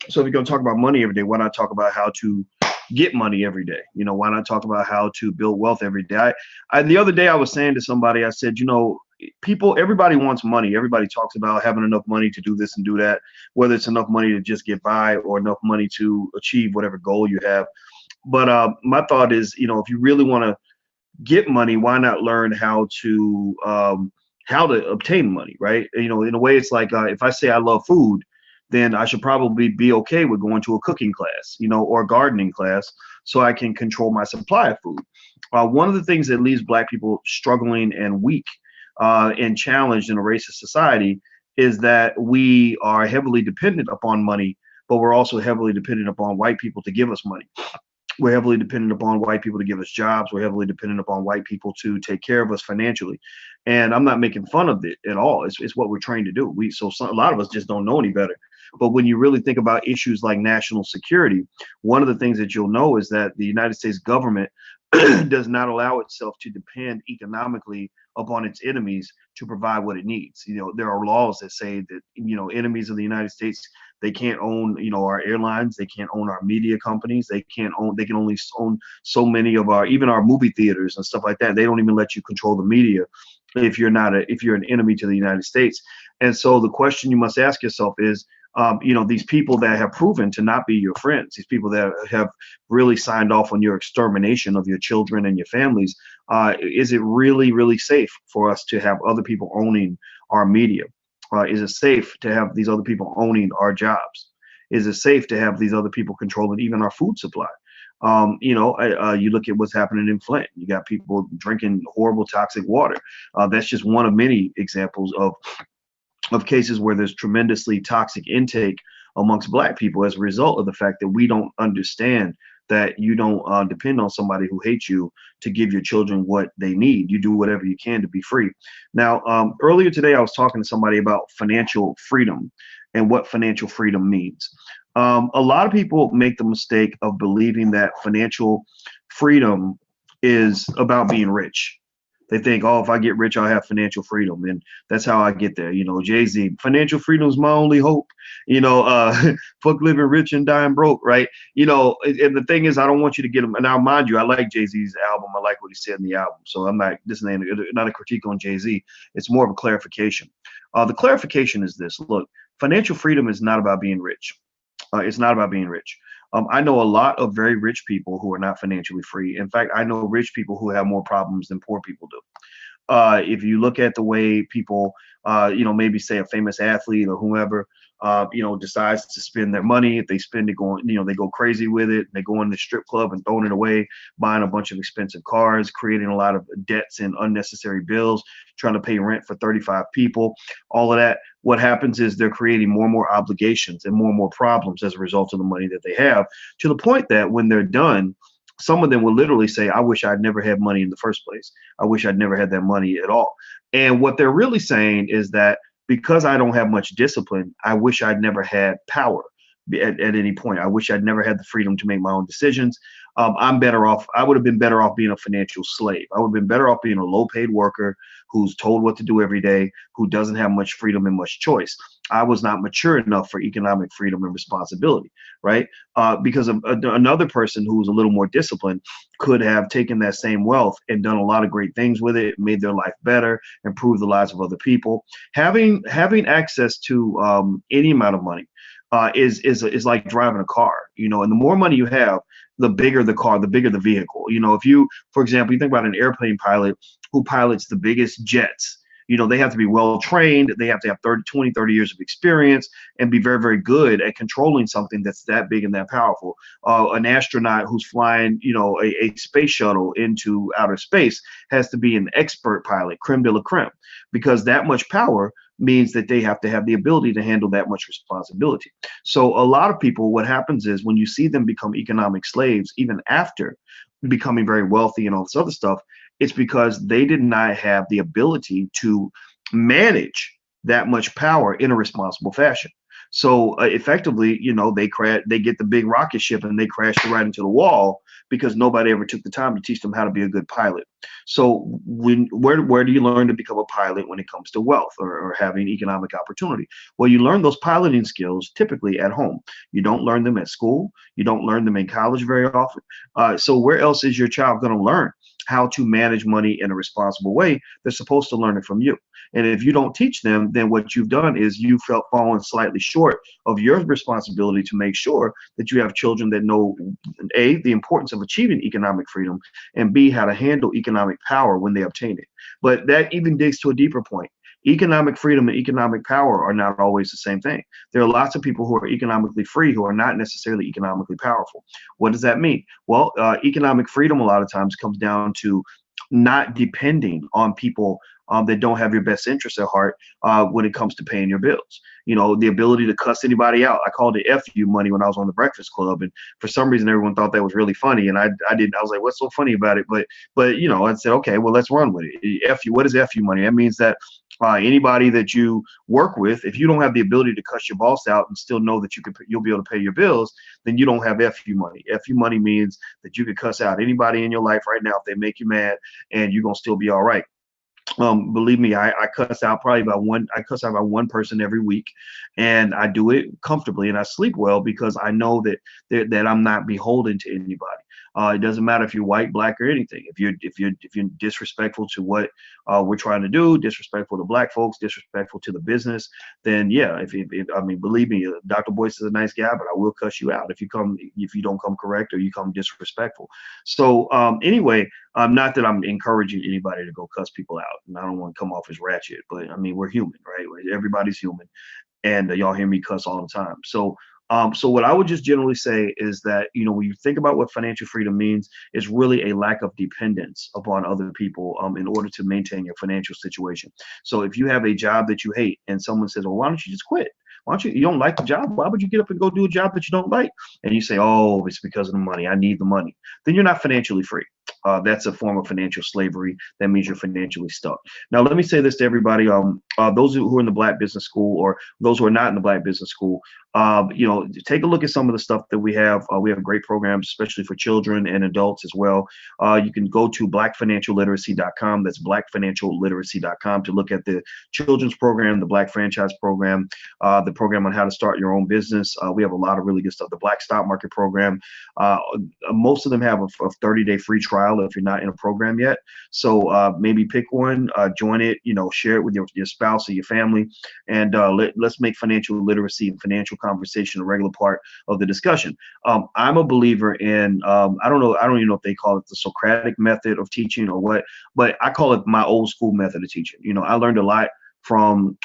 So if you're going to talk about money every day, why not talk about how to get money every day? Why not talk about how to build wealth every day? The other day I was saying to somebody, I said, everybody wants money. Everybody talks about having enough money to do this and do that, whether it's enough money to just get by or enough money to achieve whatever goal you have. But my thought is, if you really want to get money, why not learn how to obtain money, right? In a way, it's like if I say I love food, then I should probably be okay with going to a cooking class, or a gardening class, so I can control my supply of food. One of the things that leaves Black people struggling and weak and challenged in a racist society is that we are heavily dependent upon money, but we're also heavily dependent upon white people to give us money. We're heavily dependent upon white people to give us jobs. We're heavily dependent upon white people to take care of us financially. And I'm not making fun of it at all. It's what we're trained to do. A lot of us just don't know any better. But when you really think about issues like national security, one of the things that you'll know is that the United States government does not allow itself to depend economically upon its enemies to provide what it needs. There are laws that say that, enemies of the United States, they can't own, our airlines, they can't own our media companies, they can only own so many of even our movie theaters and stuff like that. They don't even let you control the media if you're an enemy to the United States. And so the question you must ask yourself is, these people that have proven to not be your friends, these people that have really signed off on your extermination of your children and your families, is it really, really safe for us to have other people owning our media? Is it safe to have these other people owning our jobs? Is it safe to have these other people controlling even our food supply? You look at what's happening in Flint. You got people drinking horrible toxic water. That's just one of many examples of cases where there's tremendously toxic intake amongst Black people as a result of the fact that we don't understand that you don't depend on somebody who hates you to give your children what they need. You do whatever you can to be free. Now, earlier today, I was talking to somebody about financial freedom and what financial freedom means. A lot of people make the mistake of believing that financial freedom is about being rich. They think, oh, if I get rich, I'll have financial freedom. And that's how I get there. Jay-Z, financial freedom is my only hope. Fuck living rich and dying broke, right? And the thing is, I don't want you to get them. And now, mind you, I like Jay-Z's album. I like what he said in the album. So this is not a critique on Jay-Z. It's more of a clarification. The clarification is this. Look, financial freedom is not about being rich. It's not about being rich. I know a lot of very rich people who are not financially free. In fact, I know rich people who have more problems than poor people do. If you look at the way people, maybe say a famous athlete or whomever, decides to spend their money. If they spend it going, they go crazy with it. They go in the strip club and throwing it away, buying a bunch of expensive cars, creating a lot of debts and unnecessary bills, trying to pay rent for 35 people, all of that. What happens is they're creating more and more obligations and more problems as a result of the money that they have, to the point that when they're done, some of them will literally say, I wish I'd never had money in the first place. I wish I'd never had that money at all. And what they're really saying is that because I don't have much discipline, I wish I'd never had power at any point. I wish I'd never had the freedom to make my own decisions. I'm better off. I would have been better off being a financial slave. I would have been better off being a low paid worker who's told what to do every day, who doesn't have much freedom and much choice. I was not mature enough for economic freedom and responsibility, right? Because another person who was a little more disciplined could have taken that same wealth and done a lot of great things with it, made their life better, improved the lives of other people. Having access to any amount of money is like driving a car, and the more money you have, the bigger the car, the bigger the vehicle. If you, for example, you think about an airplane pilot who pilots the biggest jets, they have to be well trained. They have to have 30 years of experience and be very, very good at controlling something that's that big and that powerful. An astronaut who's flying, a space shuttle into outer space has to be an expert pilot, creme de la creme, because that much power means that they have to have the ability to handle that much responsibility. So a lot of people, what happens is when you see them become economic slaves, even after becoming very wealthy and all this other stuff, it's because they did not have the ability to manage that much power in a responsible fashion. So effectively, they get the big rocket ship and they crash right into the wall because nobody ever took the time to teach them how to be a good pilot. So where do you learn to become a pilot when it comes to wealth, or having economic opportunity? Well, you learn those piloting skills typically at home. You don't learn them at school. You don't learn them in college very often. So where else is your child going to learn how to manage money in a responsible way? They're supposed to learn it from you. And if you don't teach them, then what you've done is you felt fallen slightly short of your responsibility to make sure that you have children that know, A, the importance of achieving economic freedom, and B, how to handle economic power when they obtain it. But that even digs to a deeper point. Economic freedom and economic power are not always the same thing. There are lots of people who are economically free who are not necessarily economically powerful. What does that mean? Well, economic freedom a lot of times comes down to not depending on people that don't have your best interests at heart when it comes to paying your bills. You know, the ability to cuss anybody out. I called it FU money when I was on the Breakfast Club, and for some reason everyone thought that was really funny, and I didn't. I was like, what's so funny about it? But you know, I said, okay, well, let's run with it. FU, what is FU money? That means that anybody that you work with, if you don't have the ability to cuss your boss out and still know that you'll be able to pay your bills, then you don't have FU money. FU money means that you could cuss out anybody in your life right now if they make you mad, and you're gonna still be all right. Believe me, I cuss out probably about one. I cuss out about one person every week, and I do it comfortably, and I sleep well because I know that I'm not beholden to anybody. It doesn't matter if you're white, black, or anything. If you're disrespectful to what we're trying to do, disrespectful to black folks, disrespectful to the business, then yeah. If I mean, believe me, Dr. Boyce is a nice guy, but I will cuss you out if you don't come correct or you come disrespectful. So anyway, not that I'm encouraging anybody to go cuss people out, and I don't want to come off as ratchet, but I mean, we're human, right? Everybody's human, and y'all hear me cuss all the time. So what I would just generally say is that, you know, when you think about what financial freedom means, it's really a lack of dependence upon other people in order to maintain your financial situation. So if you have a job that you hate and someone says, well, why don't you just quit? Why don't you don't like the job? Why would you get up and go do a job that you don't like? And you say, oh, it's because of the money. I need the money. Then you're not financially free. That's a form of financial slavery. That means you're financially stuck. Now, let me say this to everybody. Those who are in the Black Business School, or those who are not in the Black Business School, you know, take a look at some of the stuff that we have. We have great programs, especially for children and adults as well. You can go to blackfinancialliteracy.com. That's blackfinancialliteracy.com to look at the children's program, the Black Franchise Program, the program on how to start your own business. We have a lot of really good stuff. The Black Stock Market Program. Most of them have a 30-day free trial if you're not in a program yet. So maybe pick one, join it, you know, share it with your spouse or your family, and let's make financial literacy and financial conversation a regular part of the discussion. I'm a believer in, I don't even know if they call it the Socratic method of teaching or what, but I call it my old school method of teaching. You know, I learned a lot from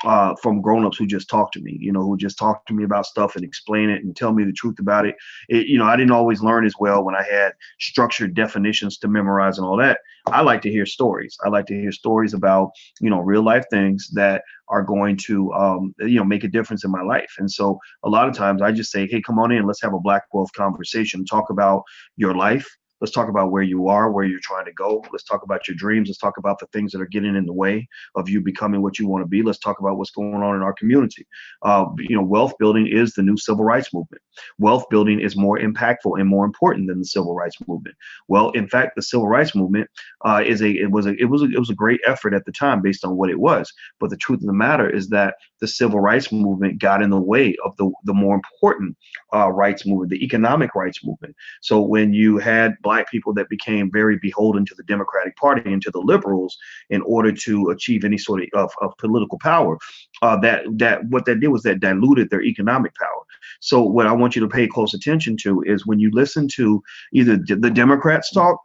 grown-ups who just talk to me, you know, who just talk to me about stuff and explain it and tell me the truth about it. You know, I didn't always learn as well when I had structured definitions to memorize and all that. I like to hear stories. I like to hear stories about, you know, real life things that are going to, you know, make a difference in my life. And so a lot of times I just say, hey, come on in, let's have a Black Wealth conversation, talk about your life. Let's talk about where you are, where you're trying to go. Let's talk about your dreams. Let's talk about the things that are getting in the way of you becoming what you want to be. Let's talk about what's going on in our community. You know, wealth building is the new civil rights movement. Wealth building is more impactful and more important than the civil rights movement. Well, in fact, the civil rights movement it was a great effort at the time based on what it was. But the truth of the matter is that the civil rights movement got in the way of the more important rights movement, the economic rights movement. So when you had Black people that became very beholden to the Democratic Party and to the liberals in order to achieve any sort of political power, that what that did was that diluted their economic power. So what I want you to pay close attention to is when you listen to either the Democrats talk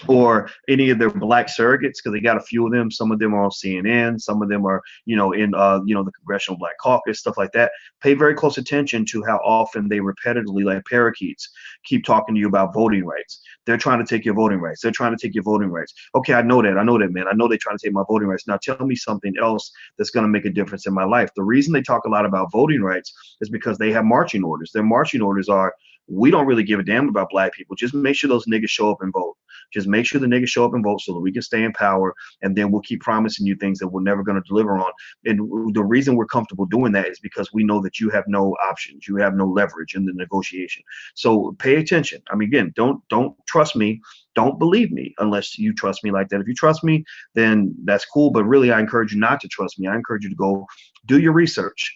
or any of their Black surrogates, because they got a few of them. Some of them are on CNN. Some of them are, you know, in, you know, the Congressional Black Caucus, stuff like that. Pay very close attention to how often they repetitively, like parakeets, keep talking to you about voting rights. They're trying to take your voting rights. They're trying to take your voting rights. Okay, I know that, man. I know they're trying to take my voting rights. Now tell me something else that's going to make a difference in my life. The reason they talk a lot about voting rights is because they have marching orders. Their marching orders are, We don't really give a damn about black people. Just make sure those niggas show up and vote. Just make sure the niggas show up and vote so that we can stay in power, and then we'll keep promising you things that we're never going to deliver on. And the reason we're comfortable doing that is because we know that you have no options, you have no leverage in the negotiation. So pay attention. I mean, again, don't trust me, don't believe me unless you trust me like that. If you trust me, then that's cool. But really, I encourage you not to trust me. I encourage you to go do your research.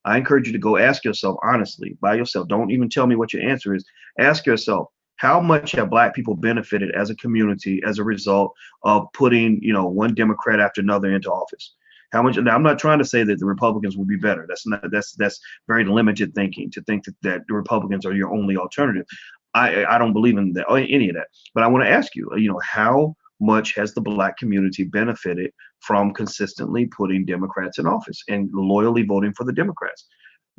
I encourage you to go ask yourself honestly by yourself. Don't even tell me what your answer is. Ask yourself, how much have black people benefited as a community as a result of putting, one Democrat after another into office? How much? Now, I'm not trying to say that the Republicans will be better. That's very limited thinking to think that the Republicans are your only alternative. I don't believe in that, any of that. But I want to ask you, how much has the black community benefited from consistently putting Democrats in office and loyally voting for the Democrats?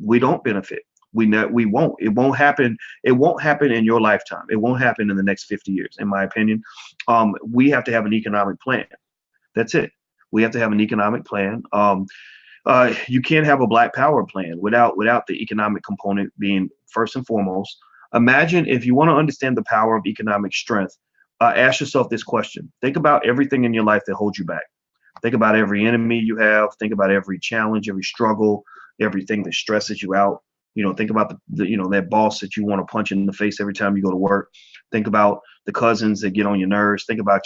We don't benefit. We won't. It won't happen. It won't happen in your lifetime. It won't happen in the next 50 years, in my opinion. We have to have an economic plan. That's it. We have to have an economic plan. You can't have a black power plan without the economic component being first and foremost. Imagine, if you want to understand the power of economic strength, ask yourself this question. Think about everything in your life that holds you back. Think about every enemy you have. Think about every challenge, every struggle, everything that stresses you out. Think about that boss that you want to punch in the face every time you go to work. Think about the cousins that get on your nerves. Think about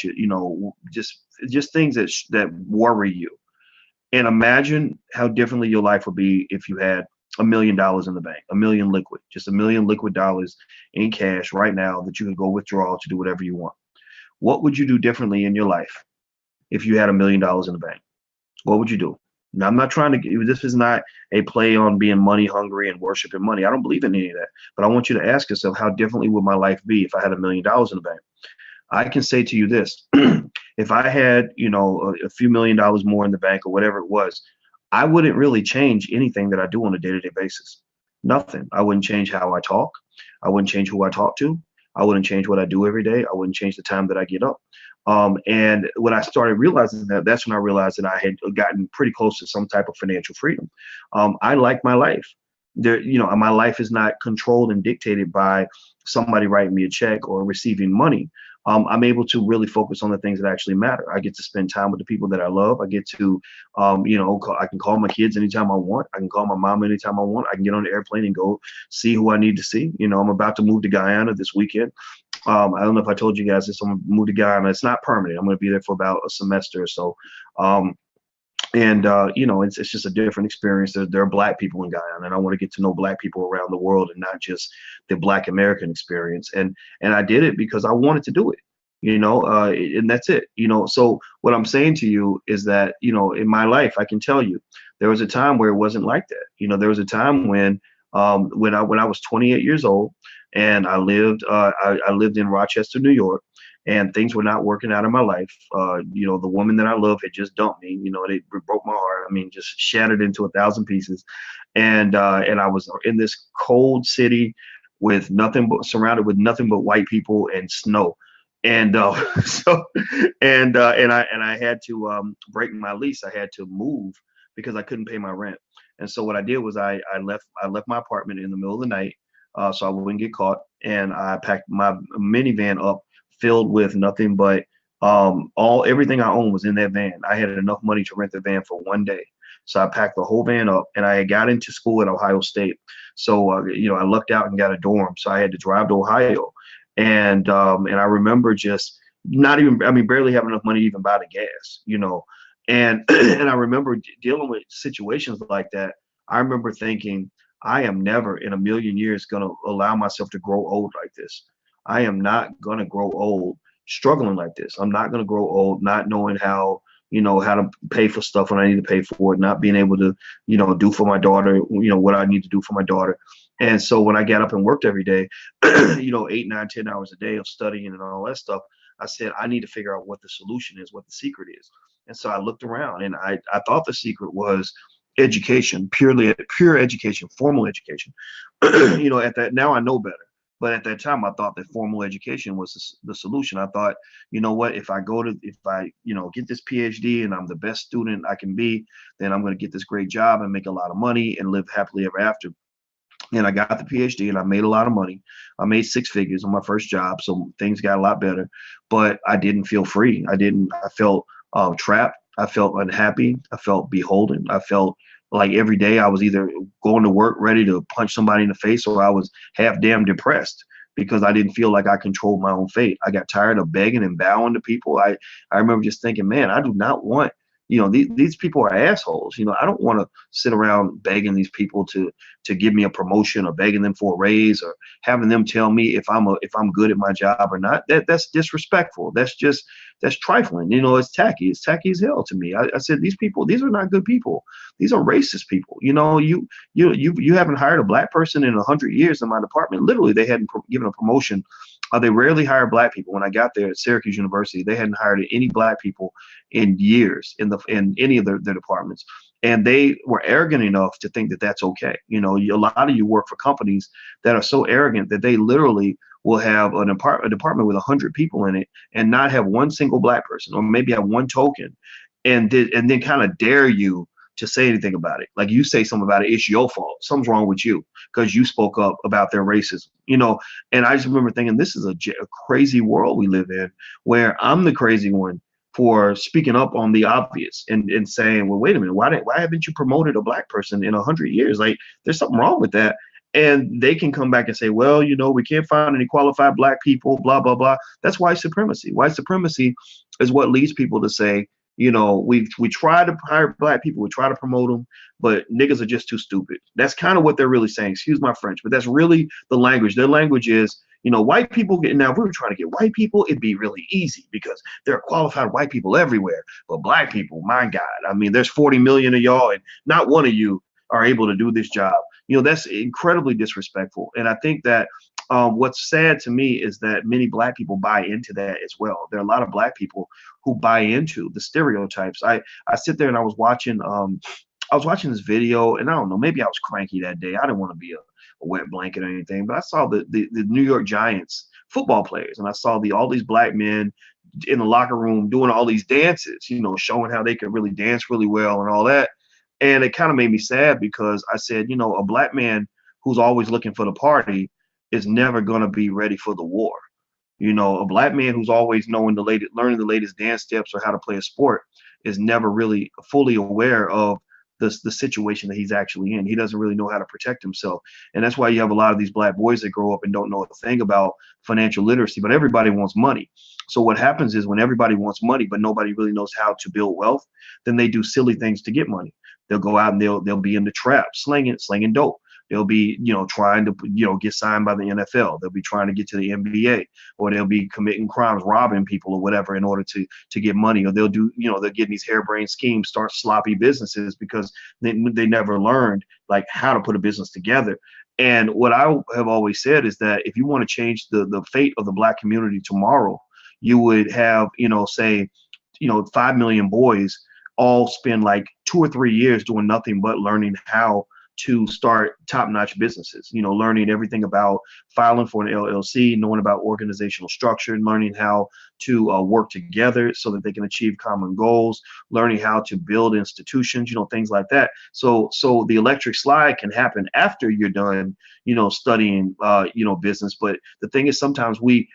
just things that worry you. And imagine how differently your life would be if you had $1 million in the bank, just $1 million liquid dollars in cash right now that you could go withdraw to do whatever you want. What would you do differently in your life if you had $1 million in the bank? What would you do? Now, I'm not trying to, this is not a play on being money hungry and worshiping money. I don't believe in any of that. But I want you to ask yourself, how differently would my life be if I had $1 million in the bank? I can say to you this, if I had, a few $1 million more in the bank or whatever it was, I wouldn't really change anything that I do on a day-to-day basis. Nothing. I wouldn't change how I talk. I wouldn't change who I talk to. I wouldn't change what I do every day. I wouldn't change the time that I get up. And when I started realizing that, that's when I realized that I had gotten pretty close to some type of financial freedom. I like my life. My life is not controlled and dictated by somebody writing me a check or receiving money. I'm able to really focus on the things that actually matter. I get to spend time with the people that I love. I get to, I can call my kids anytime I want. I can call my mom anytime I want. I can get on the airplane and go see who I need to see. I'm about to move to Guyana this weekend. I don't know if I told you guys this. I'm going to move to Guyana. It's not permanent. I'm going to be there for about a semester or so. It's just a different experience. There are black people in Guyana, and I want to get to know black people around the world and not just the black American experience. And I did it because I wanted to do it, and that's it. So what I'm saying to you is that, in my life, I can tell you there was a time where it wasn't like that. There was a time when I was 28 years old and I lived in Rochester, New York. And things were not working out in my life. The woman that I love had just dumped me. It broke my heart. I mean, just shattered into 1,000 pieces. And I was in this cold city with surrounded with nothing but white people and snow. And I had to break my lease. I had to move because I couldn't pay my rent. And so what I did was I left my apartment in the middle of the night so I wouldn't get caught. And I packed my minivan up, filled with nothing but everything I owned was in that van. I had enough money to rent the van for one day. So I packed the whole van up, and I got into school at Ohio State. So, I lucked out and got a dorm. So I had to drive to Ohio. And I remember just barely having enough money to even buy the gas, and and I remember dealing with situations like that. I remember thinking, I am never in a million years going to allow myself to grow old like this. I am not going to grow old struggling like this. I'm not going to grow old not knowing how to pay for stuff when I need to pay for it, not being able to, do for my daughter, what I need to do for my daughter. And so when I got up and worked every day, 8, 9, 10 hours a day of studying and all that stuff, I said, I need to figure out what the solution is, what the secret is. And so I looked around, and I thought the secret was education, pure education, formal education. At that, now I know better. But at that time, I thought that formal education was the solution. I thought, if I get this PhD and I'm the best student I can be, then I'm going to get this great job and make a lot of money and live happily ever after. and I got the PhD and I made a lot of money. I made six figures on my first job, so things got a lot better. But I didn't feel free. I felt trapped. I felt unhappy. I felt beholden. I felt like every day I was either going to work ready to punch somebody in the face, or I was half damn depressed because I didn't feel like I controlled my own fate. I got tired of begging and bowing to people. I remember just thinking, man, I do not want, these people are assholes. I don't want to sit around begging these people to give me a promotion, or begging them for a raise, or having them tell me if I'm good at my job or not. That's disrespectful. That's trifling. It's tacky. It's tacky as hell to me. I said, these are not good people. These are racist people. You haven't hired a black person in 100 years in my department. Literally, they hadn't given a promotion. They rarely hire black people. When I got there at Syracuse University, they hadn't hired any black people in years in any of their departments. And they were arrogant enough to think that that's okay. A lot of you work for companies that are so arrogant that they literally will have a department with 100 people in it and not have one single black person, or maybe have one token, and then kind of dare you to say anything about it. Like, you say something about it, it's your fault. Something's wrong with you because you spoke up about their racism. And I just remember thinking, this is a crazy world we live in, where I'm the crazy one for speaking up on the obvious, and saying, well, wait a minute, why haven't you promoted a black person in 100 years? Like, there's something wrong with that. And they can come back and say, well, we can't find any qualified black people, blah, blah, blah. That's white supremacy. White supremacy is what leads people to say, we try to hire black people, we try to promote them, but niggas are just too stupid. That's kind of what they're really saying. Excuse my French, but that's really the language. Their language is, white people now, if we were trying to get white people, it'd be really easy because there are qualified white people everywhere. But black people, my God, I mean, there's 40 million of y'all, and not one of you are able to do this job. That's incredibly disrespectful. And I think that what's sad to me is that many black people buy into that as well. There are a lot of black people who buy into the stereotypes. I sit there and I was watching this video, and I don't know, maybe I was cranky that day. I didn't want to be a wet blanket or anything, but I saw the New York Giants football players, and I saw all these black men in the locker room doing all these dances, showing how they could really dance really well and all that. And it kind of made me sad, because I said, a black man who's always looking for the party is never going to be ready for the war. A black man who's always learning the latest dance steps or how to play a sport is never really fully aware of the situation that he's actually in. He doesn't really know how to protect himself. And that's why you have a lot of these black boys that grow up and don't know a thing about financial literacy, but everybody wants money. So what happens is, when everybody wants money, but nobody really knows how to build wealth, then they do silly things to get money. They'll go out and they'll be in the trap, slinging dope. They'll be, trying to, get signed by the NFL. They'll be trying to get to the NBA, or they'll be committing crimes, robbing people or whatever in order to get money. Or they'll do, they'll get in these harebrained schemes, start sloppy businesses because they never learned like how to put a business together. And what I have always said is that if you want to change the fate of the black community tomorrow, you would have, say, 5 million boys all spend like 2 or 3 years doing nothing but learning how to start top-notch businesses, learning everything about filing for an LLC, knowing about organizational structure, learning how to work together so that they can achieve common goals, learning how to build institutions, things like that. So the electric slide can happen after you're done, studying, business. But the thing is, sometimes we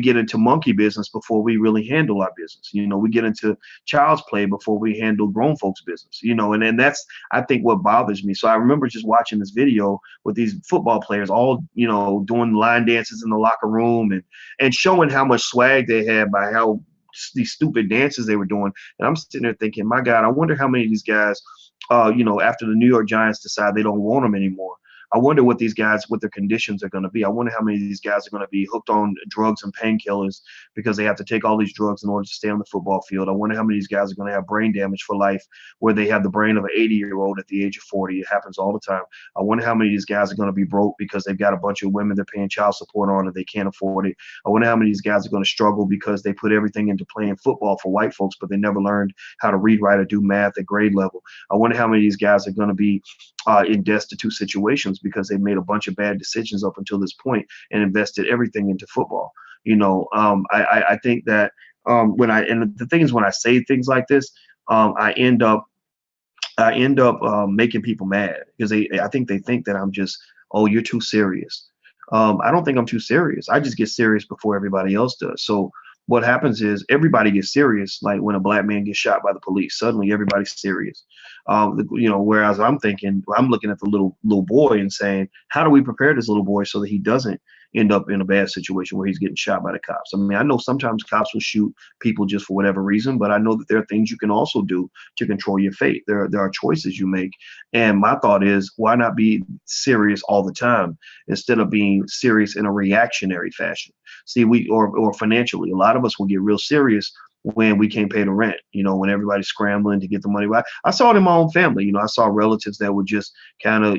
get into monkey business before we really handle our business. We get into child's play before we handle grown folks' business, and that's, I think, what bothers me. So I remember just watching this video with these football players all, doing line dances in the locker room and showing how much swag they had by how these stupid dances they were doing. And I'm sitting there thinking, my God, I wonder how many of these guys, after the New York Giants decide they don't want them anymore, I wonder what their conditions are going to be. I wonder how many of these guys are going to be hooked on drugs and painkillers because they have to take all these drugs in order to stay on the football field. I wonder how many of these guys are going to have brain damage for life, where they have the brain of an 80-year-old at the age of 40. It happens all the time. I wonder how many of these guys are going to be broke because they've got a bunch of women they're paying child support on and they can't afford it. I wonder how many of these guys are going to struggle because they put everything into playing football for white folks, but they never learned how to read, write, or do math at grade level. I wonder how many of these guys are going to be in destitute situations because they made a bunch of bad decisions up until this point and invested everything into football. I think that and the thing is, when I say things like this, I end up making people mad because I think they think that I'm just oh, you're too serious. I don't think I'm too serious. I just get serious before everybody else does. So what happens is everybody gets serious. Like when a black man gets shot by the police, suddenly everybody's serious. Whereas I'm looking at the little boy and saying, how do we prepare this little boy so that he doesn't end up in a bad situation where he's getting shot by the cops? I mean, I know sometimes cops will shoot people just for whatever reason, but I know that there are things you can also do to control your fate. There are choices you make. And my thought is, why not be serious all the time instead of being serious in a reactionary fashion? See, or financially, a lot of us will get real serious when we can't pay the rent, when everybody's scrambling to get the money. I saw it in my own family. I saw relatives that would just kind of,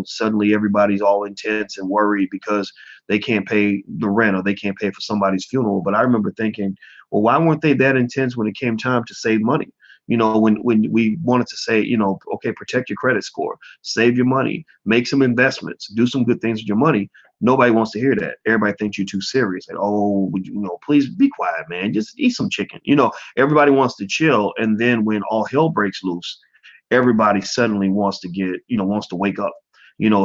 suddenly everybody's all intense and worried because they can't pay the rent or they can't pay for somebody's funeral. But I remember thinking, well, why weren't they that intense when it came time to save money? When we wanted to say, okay, protect your credit score, save your money, make some investments, do some good things with your money. Nobody wants to hear that. Everybody thinks you're too serious. Like, oh, please be quiet, man. Just eat some chicken. Everybody wants to chill. And then when all hell breaks loose, everybody suddenly wants to wake up.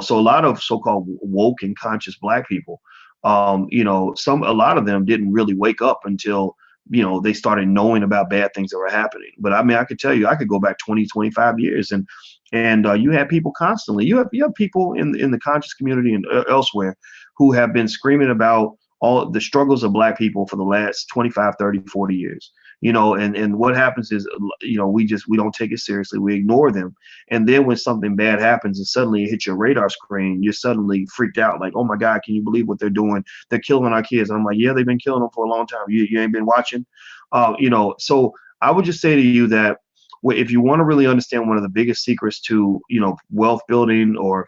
So a lot of so-called woke and conscious black people, a lot of them didn't really wake up until they started knowing about bad things that were happening. But I mean, I could tell you, I could go back 20, 25 years, and you have people constantly. You have people in the conscious community and elsewhere who have been screaming about all the struggles of black people for the last 25, 30, 40 years. And what happens is, we don't take it seriously. We ignore them. And then when something bad happens and suddenly it hits your radar screen, you're suddenly freaked out. Like, oh my God, can you believe what they're doing? They're killing our kids. And I'm like, yeah, they've been killing them for a long time. You ain't been watching. So I would just say to you that if you want to really understand one of the biggest secrets to, wealth building or,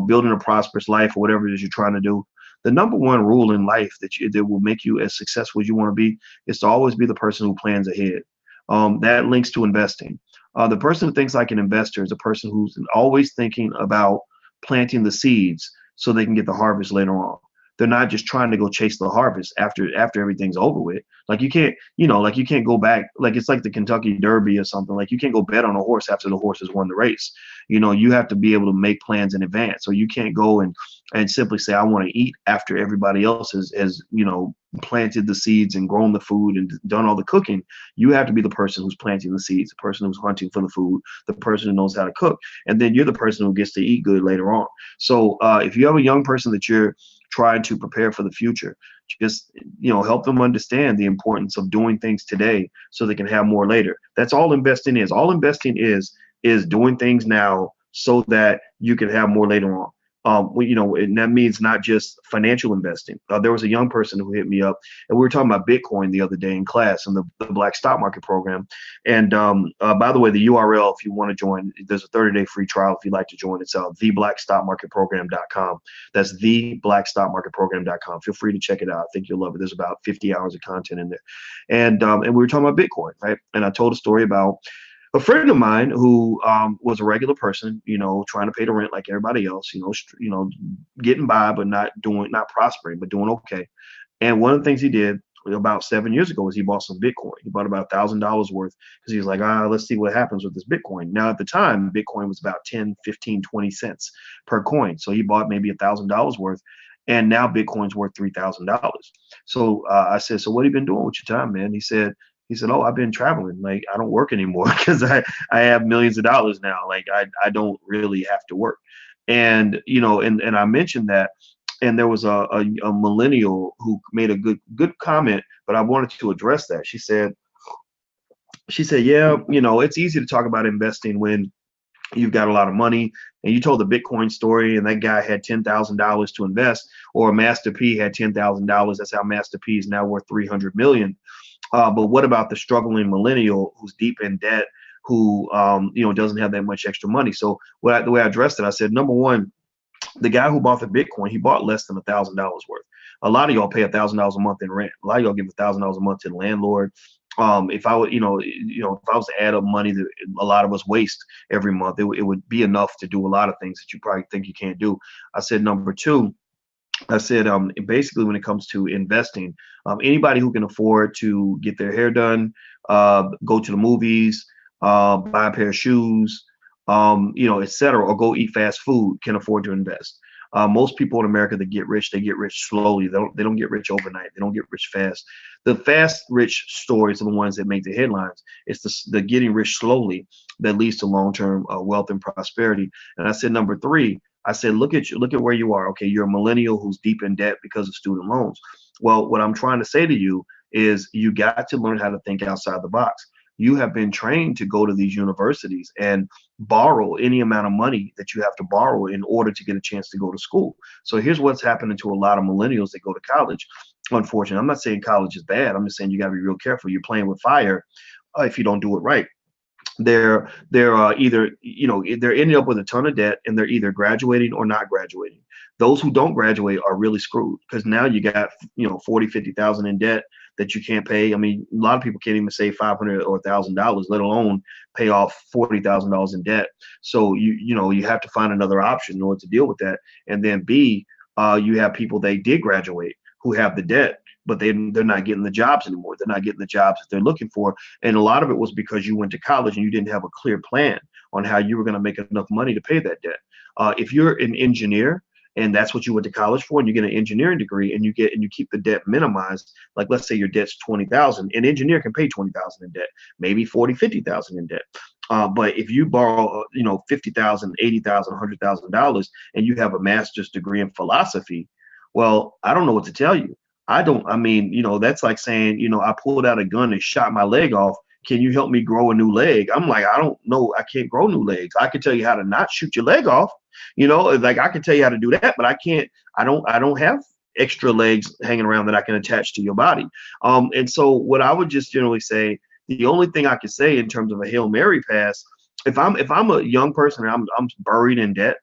building a prosperous life or whatever it is you're trying to do, the number one rule in life that will make you as successful as you want to be is to always be the person who plans ahead. That links to investing. The person who thinks like an investor is a person who's always thinking about planting the seeds so they can get the harvest later on. They're not just trying to go chase the harvest after everything's over with. Like you can't go back. Like it's like the Kentucky Derby or something. Like you can't go bet on a horse after the horse has won the race. You have to be able to make plans in advance. So you can't go and simply say, I want to eat after everybody else has planted the seeds and grown the food and done all the cooking. You have to be the person who's planting the seeds, the person who's hunting for the food, the person who knows how to cook. And then you're the person who gets to eat good later on. So if you have a young person that you're trying to prepare for the future, just help them understand the importance of doing things today so they can have more later. That's all investing is. All investing is doing things now so that you can have more later on. And that means not just financial investing. There was a young person who hit me up, and we were talking about Bitcoin the other day in class in the Black Stock Market program. And by the way, the URL, if you want to join, there's a 30-day free trial if you'd like to join. It's TheBlackStockMarketProgram.com. That's TheBlackStockMarketProgram.com. Feel free to check it out. I think you'll love it. There's about 50 hours of content in there. And we were talking about Bitcoin, right? And I told a story about a friend of mine who was a regular person, trying to pay the rent like everybody else, getting by, but not prospering, but doing okay. And one of the things he did about 7 years ago was he bought some Bitcoin. He bought about $1,000 worth because he was like, let's see what happens with this Bitcoin. Now, at the time, Bitcoin was about 10, 15, 20 cents per coin. So he bought maybe $1,000 worth. And now Bitcoin's worth $3,000. So I said, so what have you been doing with your time, man? He said, oh, I've been traveling. Like, I don't work anymore because I have millions of dollars now. Like, I don't really have to work. And, and I mentioned that. And there was a millennial who made a good comment, but I wanted to address that. She said, yeah, it's easy to talk about investing when you've got a lot of money. And you told the Bitcoin story, and that guy had $10,000 to invest, or Master P had $10,000. That's how Master P is now worth 300 million. But what about the struggling millennial who's deep in debt, who doesn't have that much extra money? So the way I addressed it, I said, number one, the guy who bought the Bitcoin, he bought less than $1,000 worth. A lot of y'all pay $1,000 a month in rent. A lot of y'all give $1,000 a month to the landlord. If I would, if I was to add up money that a lot of us waste every month, it would be enough to do a lot of things that you probably think you can't do. I said, number two, I said, basically, when it comes to investing, anybody who can afford to get their hair done, go to the movies, buy a pair of shoes, et cetera, or go eat fast food can afford to invest. Most people in America that get rich, they get rich slowly. They don't get rich overnight. They don't get rich fast. The fast rich stories are the ones that make the headlines. It's the getting rich slowly that leads to long-term wealth and prosperity. And I said number three, I said look at where you are. Okay, you're a millennial who's deep in debt because of student loans. Well, what I'm trying to say to you is you got to learn how to think outside the box. You have been trained to go to these universities and borrow any amount of money that you have to borrow in order to get a chance to go to school. So here's what's happening to a lot of millennials that go to college. Unfortunately, I'm not saying college is bad. I'm just saying you got to be real careful. You're playing with fire if you don't do it right. They're either, they're ending up with a ton of debt, and they're either graduating or not graduating. Those who don't graduate are really screwed, because now you got 40, 50,000 in debt that you can't pay. I mean, a lot of people can't even save $500 or $1,000, let alone pay off $40,000 in debt. So you have to find another option in order to deal with that. And then B, you have people, they did graduate, who have the debt, but they're not getting the jobs anymore. They're not getting the jobs that they're looking for. And a lot of it was because you went to college and you didn't have a clear plan on how you were going to make enough money to pay that debt. If you're an engineer and that's what you went to college for, and you get an engineering degree, and you keep the debt minimized, like let's say your debt's 20,000, an engineer can pay 20,000 in debt, maybe 40, 50,000 in debt. But if you borrow, 50,000, 80,000, $100,000, and you have a master's degree in philosophy, well, I don't know what to tell you. That's like saying, I pulled out a gun and shot my leg off. Can you help me grow a new leg? I'm like, I don't know. I can't grow new legs. I can tell you how to not shoot your leg off. Like I can tell you how to do that, but I can't. I don't have extra legs hanging around that I can attach to your body. And so what I would just generally say, the only thing I can say in terms of a Hail Mary pass, if I'm a young person and I'm buried in debt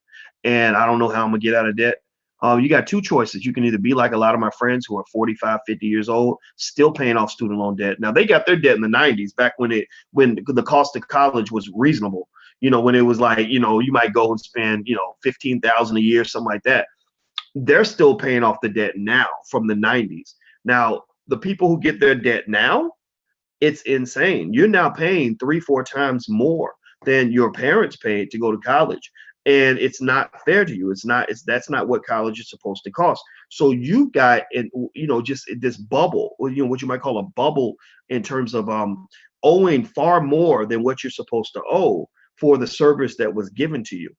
and I don't know how I'm gonna get out of debt, you got two choices. You can either be like a lot of my friends who are 45, 50 years old, still paying off student loan debt. Now, they got their debt in the 90s, back when the cost of college was reasonable. When it was like, you might go and spend, 15,000 a year, something like that. They're still paying off the debt now from the 90s. Now, the people who get their debt now, it's insane. You're now paying 3, 4 times more than your parents paid to go to college. And it's not fair to you. That's not what college is supposed to cost. So you got, just this bubble, what you might call a bubble, in terms of owing far more than what you're supposed to owe for the service that was given to you.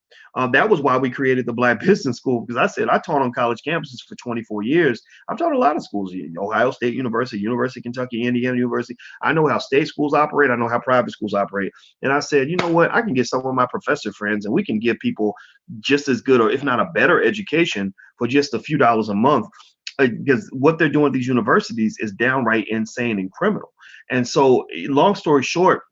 That was why we created the Black Business School, because I said I taught on college campuses for 24 years. I've taught a lot of schools, Ohio State University, University of Kentucky, Indiana University. I know how state schools operate. I know how private schools operate. And I said, you know what? I can get some of my professor friends, and we can give people just as good, or if not a better, education for just a few dollars a month. Because what they're doing at these universities is downright insane and criminal. And so, long story short,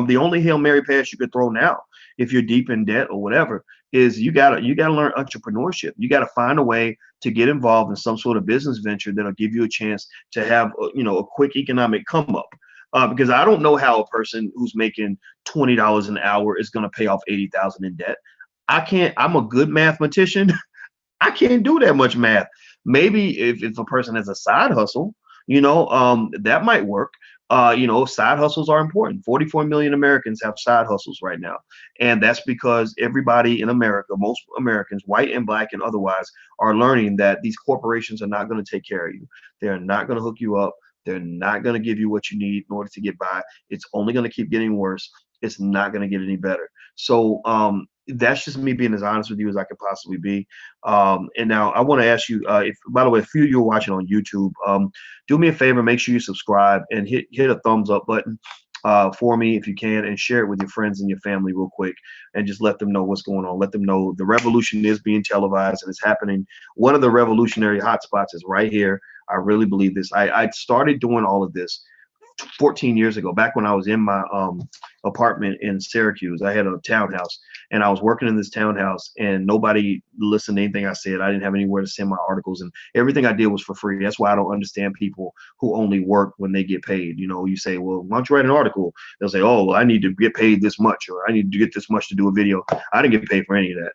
the only Hail Mary pass you could throw now, if you're deep in debt or whatever, is you gotta learn entrepreneurship. You gotta find a way to get involved in some sort of business venture that'll give you a chance to have a quick economic come up. Because I don't know how a person who's making $20 an hour is gonna pay off 80,000 in debt. I can't. I'm a good mathematician. I can't do that much math. Maybe if a person has a side hustle, that might work. Side hustles are important. 44 million Americans have side hustles right now. And that's because everybody in America, most Americans, white and black and otherwise, are learning that these corporations are not going to take care of you. They're not going to hook you up. They're not going to give you what you need in order to get by. It's only going to keep getting worse. It's not going to get any better. So that's just me being as honest with you as I could possibly be. And now I want to ask you, by the way, a few of you are watching on YouTube, do me a favor, make sure you subscribe and hit a thumbs up button for me if you can, and share it with your friends and your family real quick, and just let them know what's going on. Let them know the revolution is being televised and it's happening. One of the revolutionary hotspots is right here. I really believe this. I started doing all of this 14 years ago, back when I was in my apartment in Syracuse. I had a townhouse, and I was working in this townhouse, and nobody listened to anything I said. I didn't have anywhere to send my articles, and everything I did was for free. That's why I don't understand people who only work when they get paid. You say, well, why don't you write an article? They'll say, oh, well, I need to get paid this much, or I need to get this much to do a video. I didn't get paid for any of that.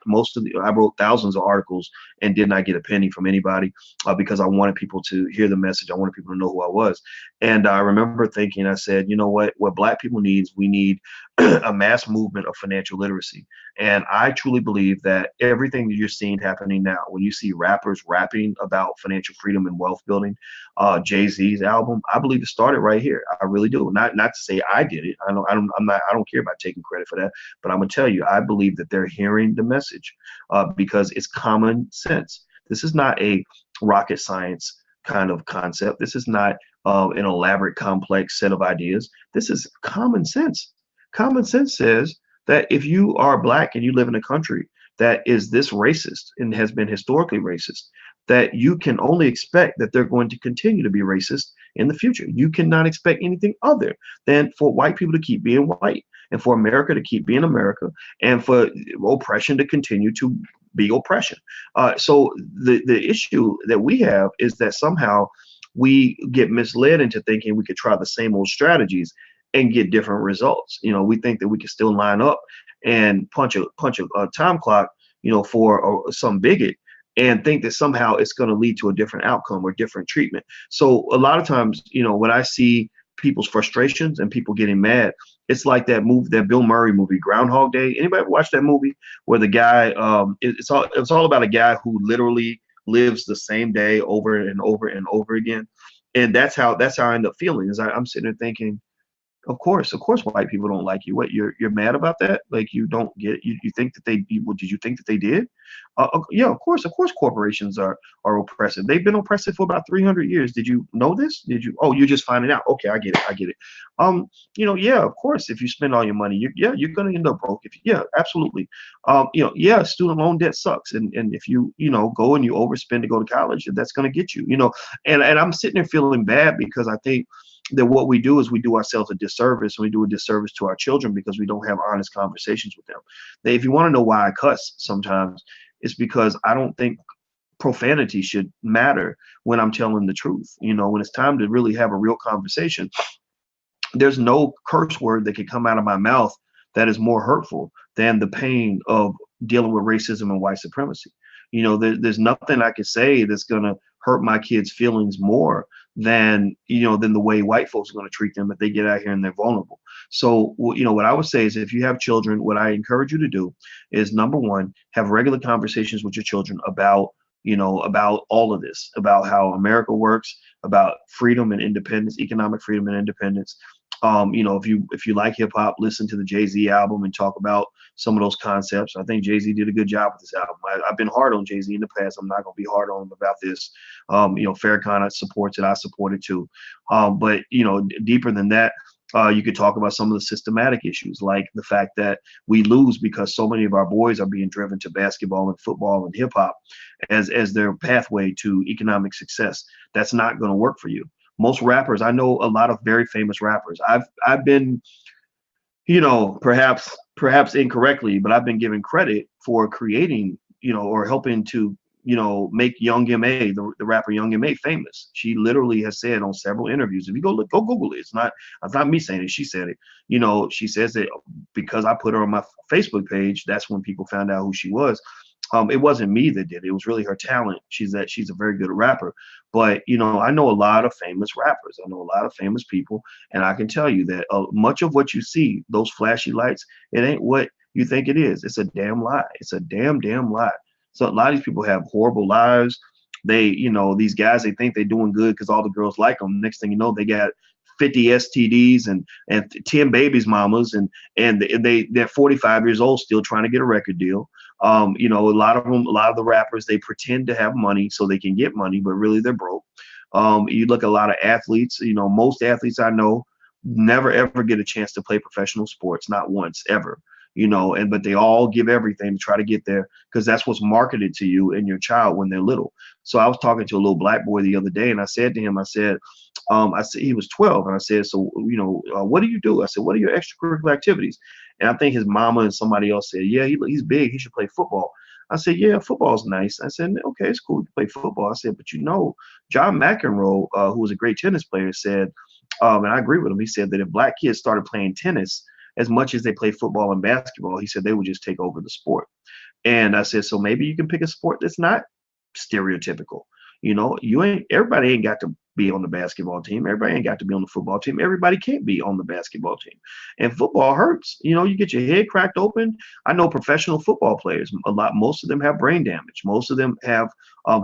I wrote thousands of articles and did not get a penny from anybody because I wanted people to hear the message. I wanted people to know who I was. And I remember thinking, I said, you know what Black people need is we need need a mass movement of financial literacy. And I truly believe that everything that you're seeing happening now, when you see rappers rapping about financial freedom and wealth building, Jay-Z's album, I believe it started right here. I really do. Not to say I did it. I don't care about taking credit for that, but I'm gonna tell you, I believe that they're hearing the message because it's common sense. This is not a rocket science kind of concept. This is not an elaborate, complex set of ideas. This is common sense. Common sense says that if you are black and you live in a country that is this racist and has been historically racist, that you can only expect that they're going to continue to be racist in the future. You cannot expect anything other than for white people to keep being white and for America to keep being America and for oppression to continue to be oppression. So the issue that we have is that somehow we get misled into thinking we could try the same old strategies and get different results. We think that we can still line up and punch a time clock, for some bigot and think that somehow it's going to lead to a different outcome or different treatment. So a lot of times, when I see people's frustrations and people getting mad, it's like that Bill Murray movie, Groundhog Day. Anybody ever watch that movie where the guy, it's all about a guy who literally lives the same day over and over and over again. And that's how I end up feeling is I'm sitting there thinking, of course, white people don't like you. What, you're mad about that? Like you don't get you think that did you think that they did? Yeah, of course corporations are oppressive. They've been oppressive for about 300 years. Did you know this? Did you? Oh, you're just finding out. Okay, I get it. Yeah, of course, if you spend all your money, you're gonna end up broke. Yeah, absolutely. Yeah, student loan debt sucks, and if you go and you overspend to go to college, that's gonna get you. And I'm sitting there feeling bad because I think that what we do is we do ourselves a disservice, and we do a disservice to our children because we don't have honest conversations with them. If you want to know why I cuss sometimes, it's because I don't think profanity should matter when I'm telling the truth. When it's time to really have a real conversation, there's no curse word that can come out of my mouth that is more hurtful than the pain of dealing with racism and white supremacy. There's nothing I can say that's going to hurt my kids' feelings more than the way white folks are going to treat them if they get out here and they're vulnerable. So, what I would say is if you have children, what I encourage you to do is, number one, have regular conversations with your children about all of this, about how America works, about freedom and independence, economic freedom and independence. If you like hip hop, listen to the Jay-Z album and talk about some of those concepts. I think Jay-Z did a good job with this album. I've been hard on Jay-Z in the past. I'm not going to be hard on him about this. Farrakhan supports it. I support it too. But deeper than that, you could talk about some of the systematic issues, like the fact that we lose because so many of our boys are being driven to basketball and football and hip hop as their pathway to economic success. That's not going to work for you. Most rappers, I know a lot of very famous rappers. I've been, perhaps incorrectly, but I've been given credit for creating, or helping to, make Young M.A., the rapper Young M.A. famous. She literally has said on several interviews, if you go Google it. It's not me saying it. She said it. She says that because I put her on my Facebook page, that's when people found out who she was. It wasn't me that did it. It was really her talent. She's a very good rapper. But, I know a lot of famous rappers. I know a lot of famous people. And I can tell you that much of what you see, those flashy lights, it ain't what you think it is. It's a damn lie. It's a damn lie. So a lot of these people have horrible lives. They, these guys, they think they're doing good because all the girls like them. Next thing you know, they got 50 STDs and 10 babies mamas, and they're 45 years old still trying to get a record deal. A lot of the rappers, they pretend to have money so they can get money, but really they're broke. You look at a lot of athletes, most athletes I know never ever get a chance to play professional sports, not once ever. But they all give everything to try to get there because that's what's marketed to you and your child when they're little. So I was talking to a little black boy the other day, and I said to him, I said he was 12, and I said, so what do you do? I said, what are your extracurricular activities? And I think his mama and somebody else said, yeah, he's big, he should play football. I said, yeah, football's nice. I said, okay, it's cool to play football. I said, but John McEnroe, who was a great tennis player, said, and I agree with him. He said that if black kids started playing tennis as much as they play football and basketball, he said they would just take over the sport. And I said, so maybe you can pick a sport that's not stereotypical. Everybody ain't got to be on the basketball team. Everybody ain't got to be on the football team. Everybody can't be on the basketball team. And football hurts. You get your head cracked open. I know professional football players, most of them have brain damage. Most of them have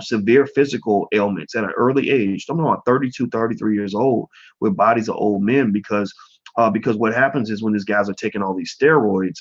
severe physical ailments at an early age. I'm talking about 32, 33 years old with bodies of old men because what happens is when these guys are taking all these steroids,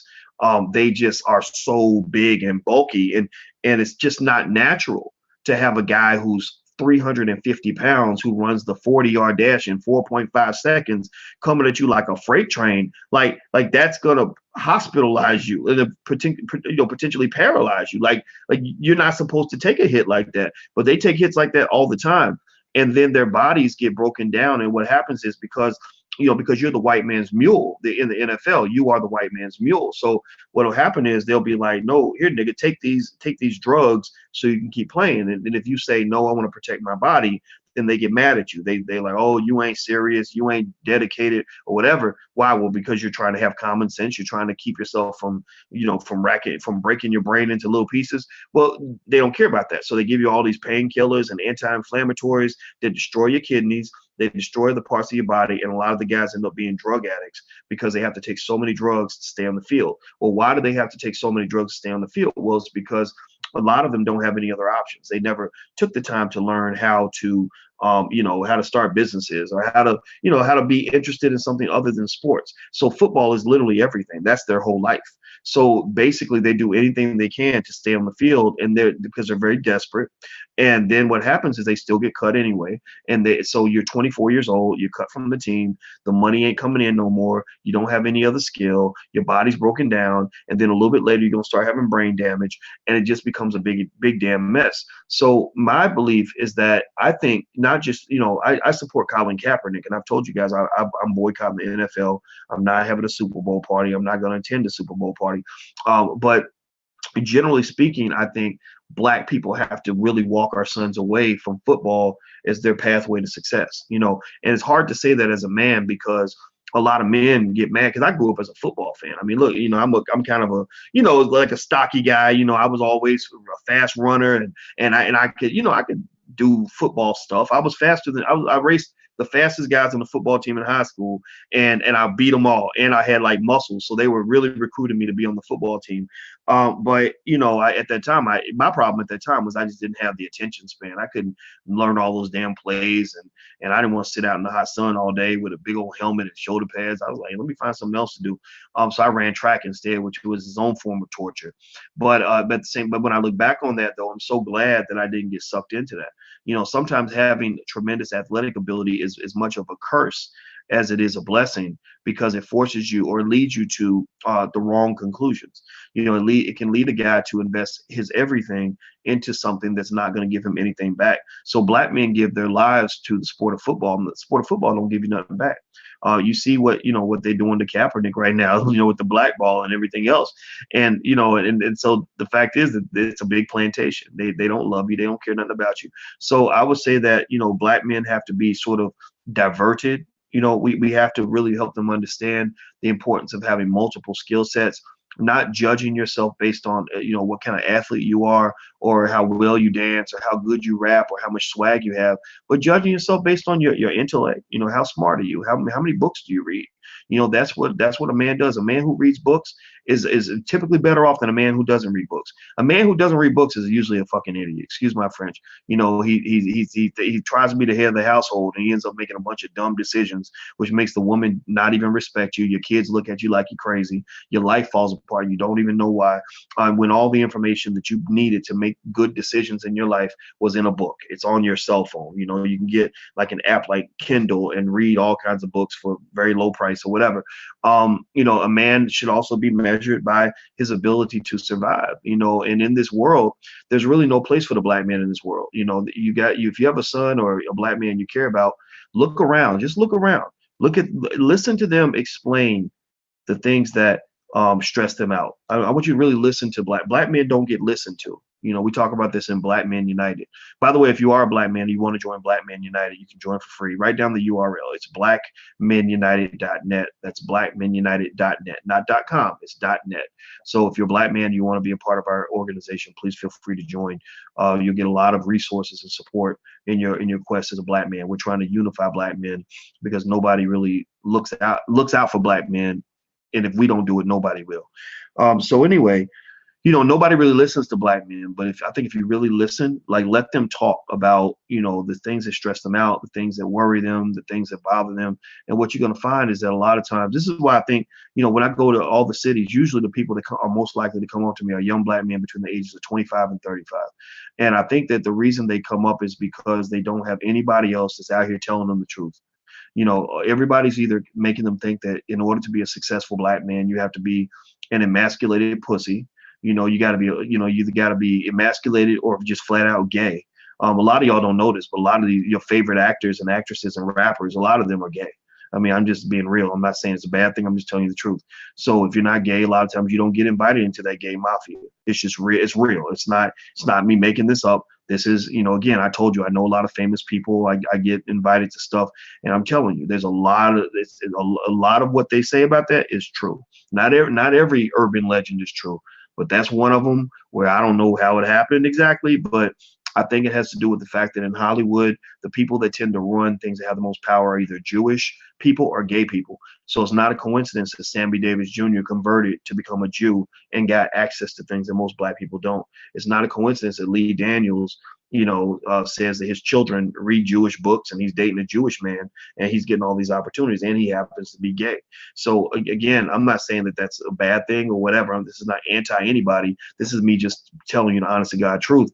they just are so big and bulky, and it's just not natural to have a guy who's 350 pounds who runs the 40-yard dash in 4.5 seconds coming at you like a freight train. Like that's gonna hospitalize you and potentially paralyze you. Like you're not supposed to take a hit like that, but they take hits like that all the time, and then their bodies get broken down. And what happens is because you're the white man's mule in the NFL, you are the white man's mule. So what'll happen is they'll be like, no, here, nigga, take these drugs so you can keep playing. And if you say, no, I want to protect my body, then they get mad at you. They like, oh, you ain't serious, you ain't dedicated or whatever. Why? Well, because you're trying to have common sense. You're trying to keep yourself from breaking your brain into little pieces. Well, they don't care about that. So they give you all these painkillers and anti-inflammatories that destroy your kidneys. They destroy the parts of your body, and a lot of the guys end up being drug addicts because they have to take so many drugs to stay on the field. Well, why do they have to take so many drugs to stay on the field? Well, it's because a lot of them don't have any other options. They never took the time to learn how to how to start businesses or how to be interested in something other than sports. So football is literally everything. That's their whole life. So basically they do anything they can to stay on the field, and because they're very desperate. And then what happens is they still get cut anyway. So you're 24 years old, you're cut from the team, the money ain't coming in no more, you don't have any other skill, your body's broken down, and then a little bit later you're gonna start having brain damage, and it just becomes a big damn mess. So my belief is that I think not just I support Colin Kaepernick, and I've told you guys I'm boycotting the NFL. I'm not having a Super Bowl party. I'm not going to attend a Super Bowl party. But generally speaking, I think black people have to really walk our sons away from football as their pathway to success. And it's hard to say that as a man because a lot of men get mad because I grew up as a football fan. I mean, look, I'm kind of a, like a stocky guy. I was always a fast runner, and I could do football stuff. I was faster than I raced the fastest guys on the football team in high school, and I beat them all, and I had like muscles, so they were really recruiting me to be on the football team. But at that time, my problem at that time was I just didn't have the attention span. I couldn't learn all those damn plays, and I didn't want to sit out in the hot sun all day with a big old helmet and shoulder pads. I was like, let me find something else to do. So I ran track instead, which was his own form of torture. But when I look back on that, though, I'm so glad that I didn't get sucked into that. Sometimes having tremendous athletic ability is as much of a curse as it is a blessing, because it forces you or leads you to the wrong conclusions. It can lead a guy to invest his everything into something that's not going to give him anything back. So black men give their lives to the sport of football, and the sport of football don't give you nothing back. You see what they're doing to Kaepernick right now, with the black ball and everything else. And so the fact is that it's a big plantation. They don't love you. They don't care nothing about you. So I would say that, black men have to be sort of diverted. We have to really help them understand the importance of having multiple skill sets, not judging yourself based on, what kind of athlete you are or how well you dance or how good you rap or how much swag you have, but judging yourself based on your intellect. How smart are you? How many books do you read? That's what a man does. A man who reads books is typically better off than a man who doesn't read books. A man who doesn't read books is usually a fucking idiot. Excuse my French. He tries to be the head of the household, and he ends up making a bunch of dumb decisions, which makes the woman not even respect you. Your kids look at you like you're crazy. Your life falls apart. You don't even know why. When all the information that you needed to make good decisions in your life was in a book. It's on your cell phone. You can get like an app like Kindle and read all kinds of books for very low price or whatever. A man should also be measured by his ability to survive, and in this world, there's really no place for the black man in this world. If you have a son or a black man you care about, look around, just look around, listen to them explain the things that stress them out. I want you to really listen to black men don't get listened to. We talk about this in Black Men United. By the way, if you are a Black man and you want to join Black Men United, you can join for free. Write down the URL. It's blackmenunited.net. That's blackmenunited.net, not .com. It's .net. So if you're a Black man and you want to be a part of our organization, please feel free to join. You'll get a lot of resources and support in your quest as a Black man. We're trying to unify Black men because nobody really looks out for Black men, and if we don't do it, nobody will. So anyway, nobody really listens to Black men, but I think if you really listen, like, let them talk about, the things that stress them out, the things that worry them, the things that bother them. And what you're going to find is that a lot of times, this is why I think, when I go to all the cities, usually the people that are most likely to come up to me are young Black men between the ages of 25 and 35. And I think that the reason they come up is because they don't have anybody else that's out here telling them the truth. Everybody's either making them think that in order to be a successful Black man, you have to be an emasculated pussy. You got to be, you either got to be emasculated or just flat out gay. A lot of y'all don't know this, but a lot of your favorite actors and actresses and rappers, a lot of them are gay. I mean, I'm just being real. I'm not saying it's a bad thing. I'm just telling you the truth. So if you're not gay, a lot of times you don't get invited into that gay mafia. It's just real. It's real. It's not me making this up. This is, again, I told you, I know a lot of famous people. I get invited to stuff, and I'm telling you, there's a lot of what they say about that is true. Not every urban legend is true, but that's one of them where I don't know how it happened exactly, but I think it has to do with the fact that in Hollywood, the people that tend to run things that have the most power are either Jewish people or gay people. So it's not a coincidence that Sammy Davis Jr. converted to become a Jew and got access to things that most Black people don't. It's not a coincidence that Lee Daniels, says that his children read Jewish books and he's dating a Jewish man and he's getting all these opportunities and he happens to be gay. So again, I'm not saying that that's a bad thing or whatever. This is not anti anybody. This is me just telling you the honest to God truth.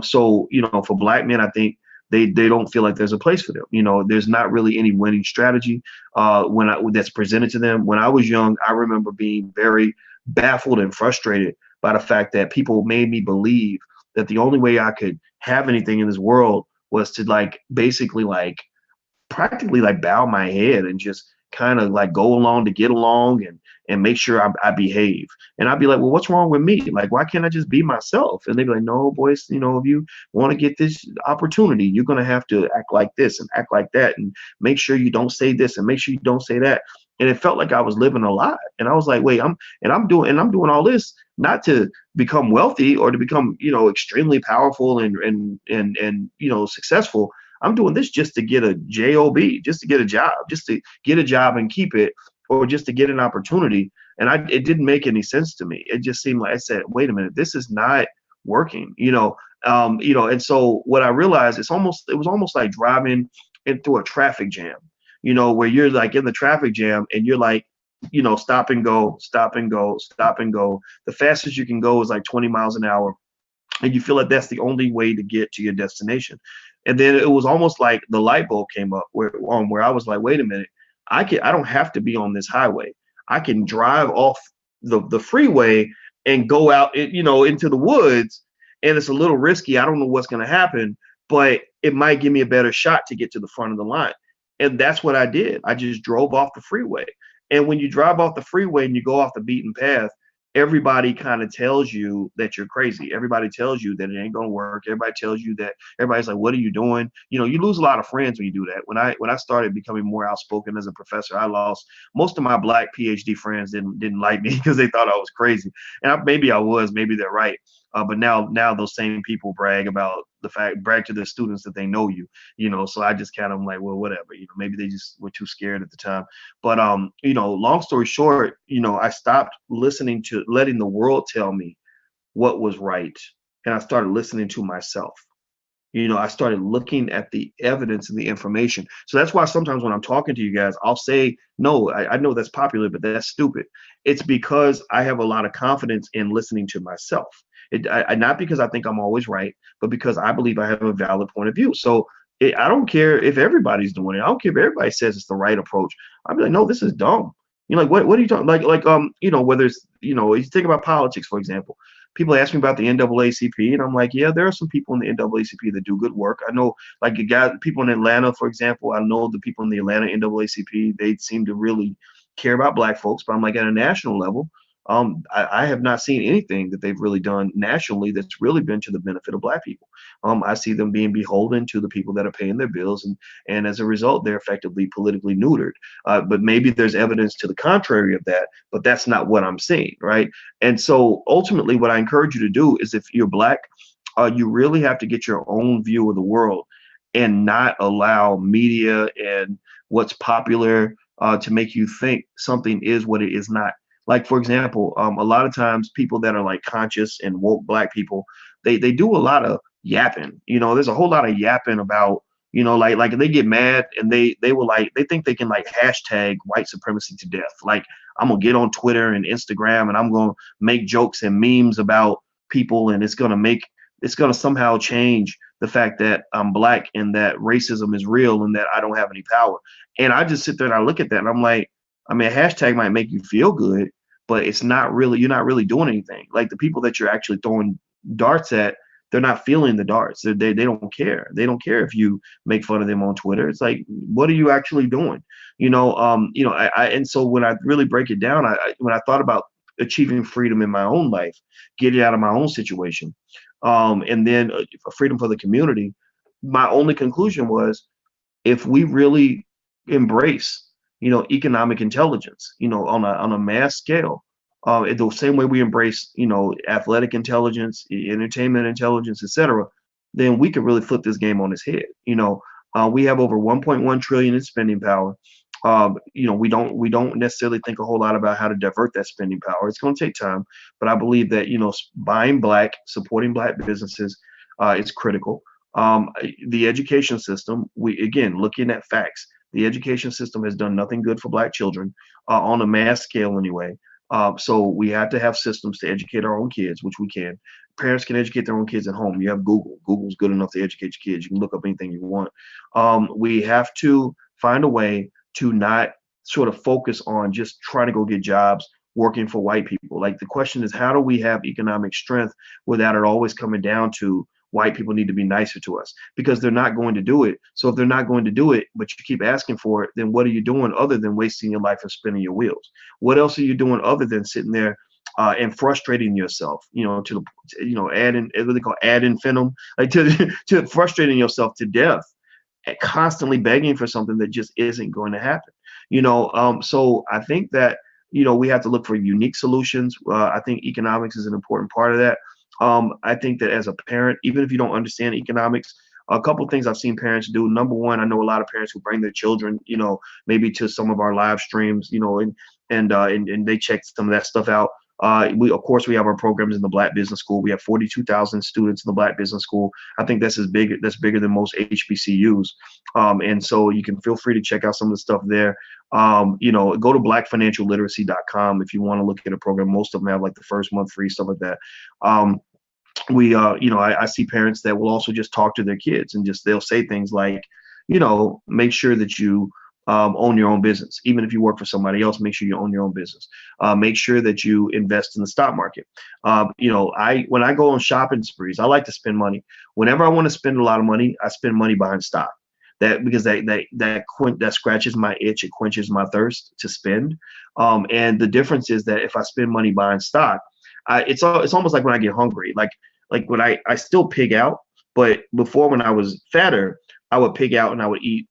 So, for Black men, I think they don't feel like there's a place for them. There's not really any winning strategy that's presented to them. When I was young, I remember being very baffled and frustrated by the fact that people made me believe that the only way I could have anything in this world was to basically practically bow my head and just kind of go along to get along and make sure I behave. And I'd be like, well, what's wrong with me? Why can't I just be myself? And they'd be like, no, boys, if you want to get this opportunity, you're going to have to act like this and act like that and make sure you don't say this and make sure you don't say that. And it felt like I was living a lie. And I was like, wait, I'm doing all this not to become wealthy or to become, extremely powerful and successful. I'm doing this just to get a job, just to get a job, just to get a job and keep it, or just to get an opportunity. And it didn't make any sense to me. It just seemed like I said, wait a minute, this is not working, and so what I realized, it was almost like driving through a traffic jam, where you're in the traffic jam and you're stop and go, stop and go, stop and go. The fastest you can go is 20 miles an hour. And you feel like that's the only way to get to your destination. And then it was almost like the light bulb came up where I was like, wait a minute, I don't have to be on this highway. I can drive off the freeway and go out, into the woods. And it's a little risky. I don't know what's going to happen, but it might give me a better shot to get to the front of the line. And that's what I did. I just drove off the freeway. And when you drive off the freeway and you go off the beaten path, everybody kind of tells you that you're crazy. Everybody tells you that it ain't gonna work. Everybody tells you that. Everybody's like, what are you doing? You lose a lot of friends when you do that. When I started becoming more outspoken as a professor, I lost most of my Black PhD friends. Didn't like me because they thought I was crazy. And maybe I was, maybe they're right. But now those same people brag to their students that they know you, so I just kind of like, well, whatever, maybe they just were too scared at the time. But, long story short, I stopped letting the world tell me what was right. And I started listening to myself. I started looking at the evidence and the information. So that's why sometimes when I'm talking to you guys, I'll say, no, I know that's popular, but that's stupid. It's because I have a lot of confidence in listening to myself. Not because I think I'm always right, but because I believe I have a valid point of view. So I don't care if everybody's doing it. I don't care if everybody says it's the right approach. I'll be like, no, this is dumb. What are you talking whether it's, you think about politics, for example. People ask me about the NAACP, and I'm like, yeah, there are some people in the NAACP that do good work. I know, people in Atlanta, for example. I know the people in the Atlanta NAACP, they seem to really care about Black folks. But I'm like, at a national level, I have not seen anything that they've really done nationally that's really been to the benefit of Black people. I see them being beholden to the people that are paying their bills, and as a result, they're effectively politically neutered. But maybe there's evidence to the contrary of that, but that's not what I'm seeing, right? And so ultimately, what I encourage you to do is, if you're Black, you really have to get your own view of the world and not allow media and what's popular to make you think something is what it is not. Like, for example, a lot of times people that are like conscious and woke Black people, they do a lot of yapping. There's a whole lot of yapping about, like they get mad and they will, like, they think they can like hashtag white supremacy to death. Like, I'm gonna get on Twitter and Instagram and I'm gonna make jokes and memes about people, and it's gonna somehow change the fact that I'm Black and that racism is real and that I don't have any power. And I just sit there and I look at that and I'm like, I mean, a hashtag might make you feel good, but it's not really, you're not really doing anything. Like, the people that you're actually throwing darts at, they're not feeling the darts. They don't care. They don't care if you make fun of them on Twitter. It's like, what are you actually doing? And so when I really break it down, when I thought about achieving freedom in my own life, getting out of my own situation, and then freedom for the community, my only conclusion was, if we really embrace, economic intelligence, on a mass scale, in the same way we embrace, athletic intelligence, entertainment intelligence, etc., then we could really flip this game on its head. We have over 1.1 trillion in spending power. We don't necessarily think a whole lot about how to divert that spending power. It's going to take time, but I believe that, buying Black, supporting Black businesses, is critical. The education system, looking at facts, the education system has done nothing good for Black children, on a mass scale anyway. So we have to have systems to educate our own kids, which we can. Parents can educate their own kids at home. You have Google. Google's good enough to educate your kids. You can look up anything you want. We have to find a way to not sort of focus on just trying to go get jobs working for white people. Like, the question is, how do we have economic strength without it always coming down to white people need to be nicer to us? Because they're not going to do it. So if they're not going to do it, but you keep asking for it, then what are you doing other than wasting your life and spinning your wheels? What else are you doing other than sitting there and frustrating yourself, adding, what they call ad infinitum, like to frustrating yourself to death, and constantly begging for something that just isn't going to happen. So I think that, we have to look for unique solutions. I think economics is an important part of that. I think that as a parent, even if you don't understand economics, a couple of things I've seen parents do. Number one, I know a lot of parents who bring their children, maybe to some of our live streams, and they check some of that stuff out. Of course, we have our programs in the Black Business School. We have 42,000 students in the Black Business School. I think that's bigger than most HBCUs. And so you can feel free to check out some of the stuff there. Go to blackfinancialliteracy.com if you want to look at a program. Most of them have like the first month free, stuff like that. I see parents that will also just talk to their kids and they'll say things like, make sure that you own your own business. Even if you work for somebody else, make sure you own your own business. Make sure that you invest in the stock market. When I go on shopping sprees, I like to spend money. Whenever I want to spend a lot of money, I spend money buying stock. Because that scratches my itch, it quenches my thirst to spend. And the difference is that if I spend money buying stock, it's almost like when I get hungry. Like when I still pig out, but before, when I was fatter, I would pig out and I would eat,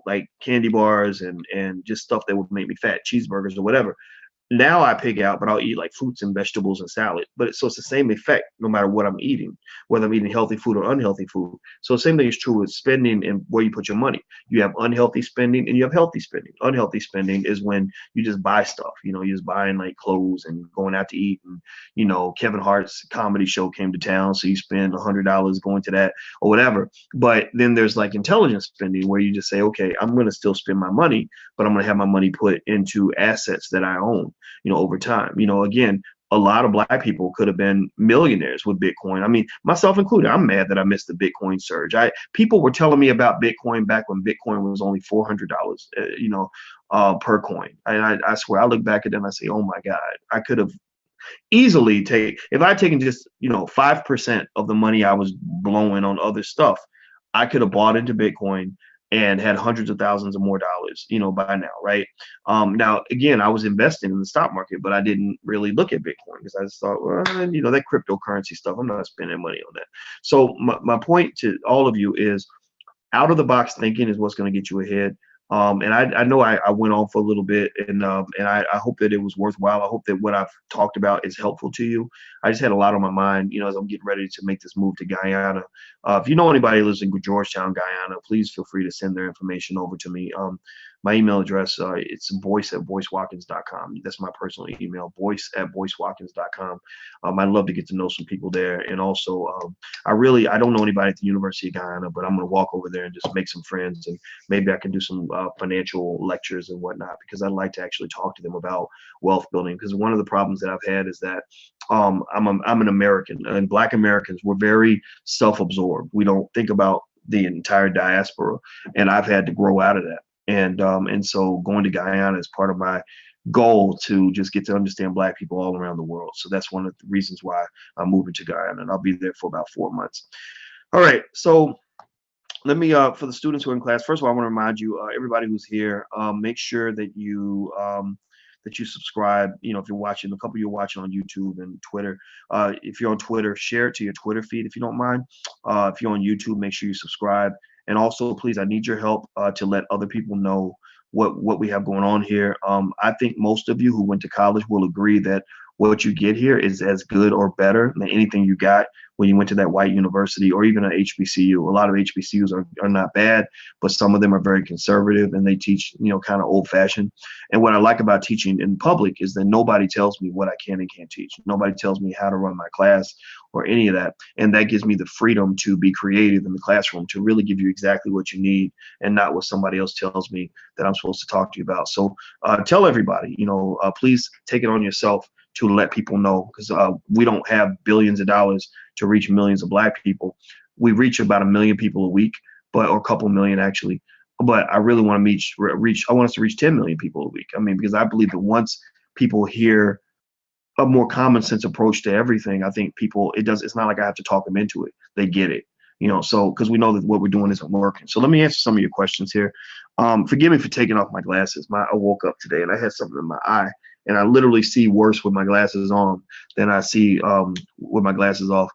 like candy bars and just stuff that would make me fat, cheeseburgers or whatever. Now I pig out, but I'll eat like fruits and vegetables and salad. So it's the same effect no matter what I'm eating, whether I'm eating healthy food or unhealthy food. So the same thing is true with spending and where you put your money. You have unhealthy spending and you have healthy spending. Unhealthy spending is when you just buy stuff. You're just buying like clothes and going out to eat. And, Kevin Hart's comedy show came to town, so you spend $100 going to that or whatever. But then there's like intelligent spending where you just say, okay, I'm going to still spend my money, but I'm going to have my money put into assets that I own. Over time, again, a lot of Black people could have been millionaires with Bitcoin. I mean, myself included. I'm mad that I missed the Bitcoin surge. People were telling me about Bitcoin back when Bitcoin was only $400, per coin. And I swear, I look back at them and I say, oh my God, I could have easily if I'd taken just 5% of the money I was blowing on other stuff, I could have bought into Bitcoin and had hundreds of thousands of more dollars, by now, right? Now, again, I was investing in the stock market, but I didn't really look at Bitcoin because I just thought, well, that cryptocurrency stuff, I'm not spending money on that. So my point to all of you is out of the box thinking is what's going to get you ahead. And I know I went on for a little bit, and I hope that it was worthwhile. I hope that what I've talked about is helpful to you. I just had a lot on my mind, as I'm getting ready to make this move to Guyana. If you know anybody who lives in Georgetown, Guyana, please feel free to send their information over to me. My email address, it's voice@voicewatkins.com. That's my personal email, voice@voicewatkins.com. I'd love to get to know some people there. And also, I don't know anybody at the University of Guyana, but I'm going to walk over there and just make some friends, and maybe I can do some financial lectures and whatnot, because I'd like to actually talk to them about wealth building. Because one of the problems that I've had is that I'm an American, and Black Americans, we're very self-absorbed. We don't think about the entire diaspora, and I've had to grow out of that. And so going to Guyana is part of my goal to just get to understand Black people all around the world. So that's one of the reasons why I'm moving to Guyana, and I'll be there for about 4 months. All right, so let me for the students who are in class, first of all, I want to remind you, everybody who's here, make sure that you subscribe. If you're watching, a couple of you are watching on YouTube and Twitter. If you're on Twitter, share it to your Twitter feed if you don't mind. If you're on YouTube, make sure you subscribe. And also, please, I need your help to let other people know what we have going on here. I think most of you who went to college will agree that what you get here is as good or better than anything you got when you went to that white university or even an HBCU. A lot of HBCUs are not bad, but some of them are very conservative, and they teach, kind of old fashioned. And what I like about teaching in public is that nobody tells me what I can and can't teach. Nobody tells me how to run my class or any of that. And that gives me the freedom to be creative in the classroom, to really give you exactly what you need and not what somebody else tells me that I'm supposed to talk to you about. So tell everybody, please take it on yourself to let people know, because we don't have billions of dollars to reach millions of Black people. We reach about 1 million people a week, or a couple million actually. But I really want to reach. I want us to reach 10 million people a week. Because I believe that once people hear a more common sense approach to everything, I think it's not like I have to talk them into it. They get it. So because we know that what we're doing isn't working. So let me answer some of your questions here. Forgive me for taking off my glasses. I woke up today and I had something in my eye, and I literally see worse with my glasses on than I see with my glasses off.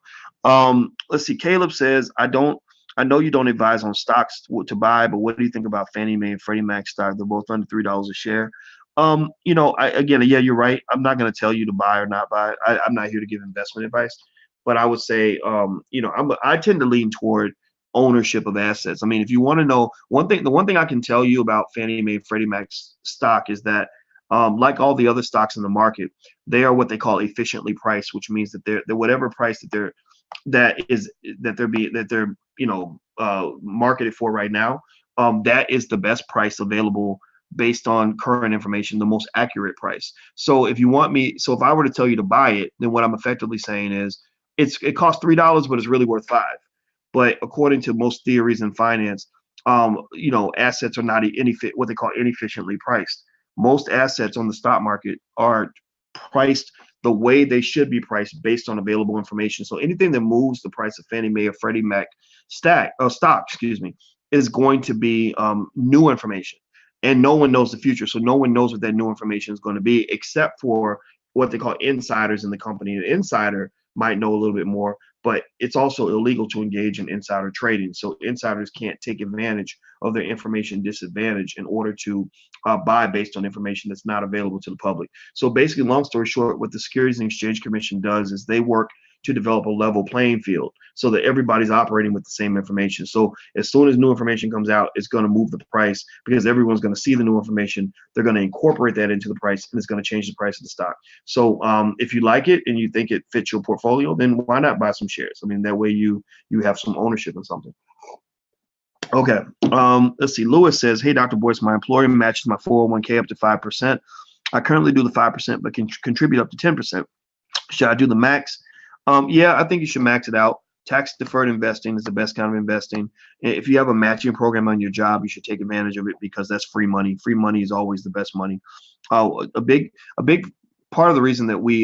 Let's see. Caleb says, I know you don't advise on stocks to buy, but what do you think about Fannie Mae and Freddie Mac stock? They're both under $3 a share. Yeah, you're right. I'm not going to tell you to buy or not buy. I'm not here to give investment advice, but I would say, I tend to lean toward ownership of assets. If you want to know the one thing I can tell you about Fannie Mae and Freddie Mac's stock is that, like all the other stocks in the market, they are what they call efficiently priced, which means that they're whatever price that they're marketed for right now, that is the best price available based on current information, the most accurate price. So if I were to tell you to buy it, then what I'm effectively saying is it costs $3, but it's really worth $5. But according to most theories in finance, assets are not what they call inefficiently priced. Most assets on the stock market are priced the way they should be priced based on available information. So anything that moves the price of Fannie Mae or Freddie Mac stock, is going to be new information. And no one knows the future. So no one knows what that new information is going to be, except for what they call insiders in the company. An insider might know a little bit more, but it's also illegal to engage in insider trading. So insiders can't take advantage of their information disadvantage in order to buy based on information that's not available to the public. So basically, long story short, what the Securities and Exchange Commission does is they work to develop a level playing field so that everybody's operating with the same information. So as soon as new information comes out, it's going to move the price because everyone's going to see the new information. They're going to incorporate that into the price, and it's going to change the price of the stock. So if you like it and you think it fits your portfolio, then why not buy some shares? That way you have some ownership in something. Okay, let's see. Lewis says, hey, Dr. Boyce, my employer matches my 401k up to 5%. I currently do the 5%, but can contribute up to 10%. Should I do the max? Yeah, I think you should max it out. Tax deferred investing is the best kind of investing. If you have a matching program on your job, you should take advantage of it because that's free money. Free money is always the best money. A big part of the reason that we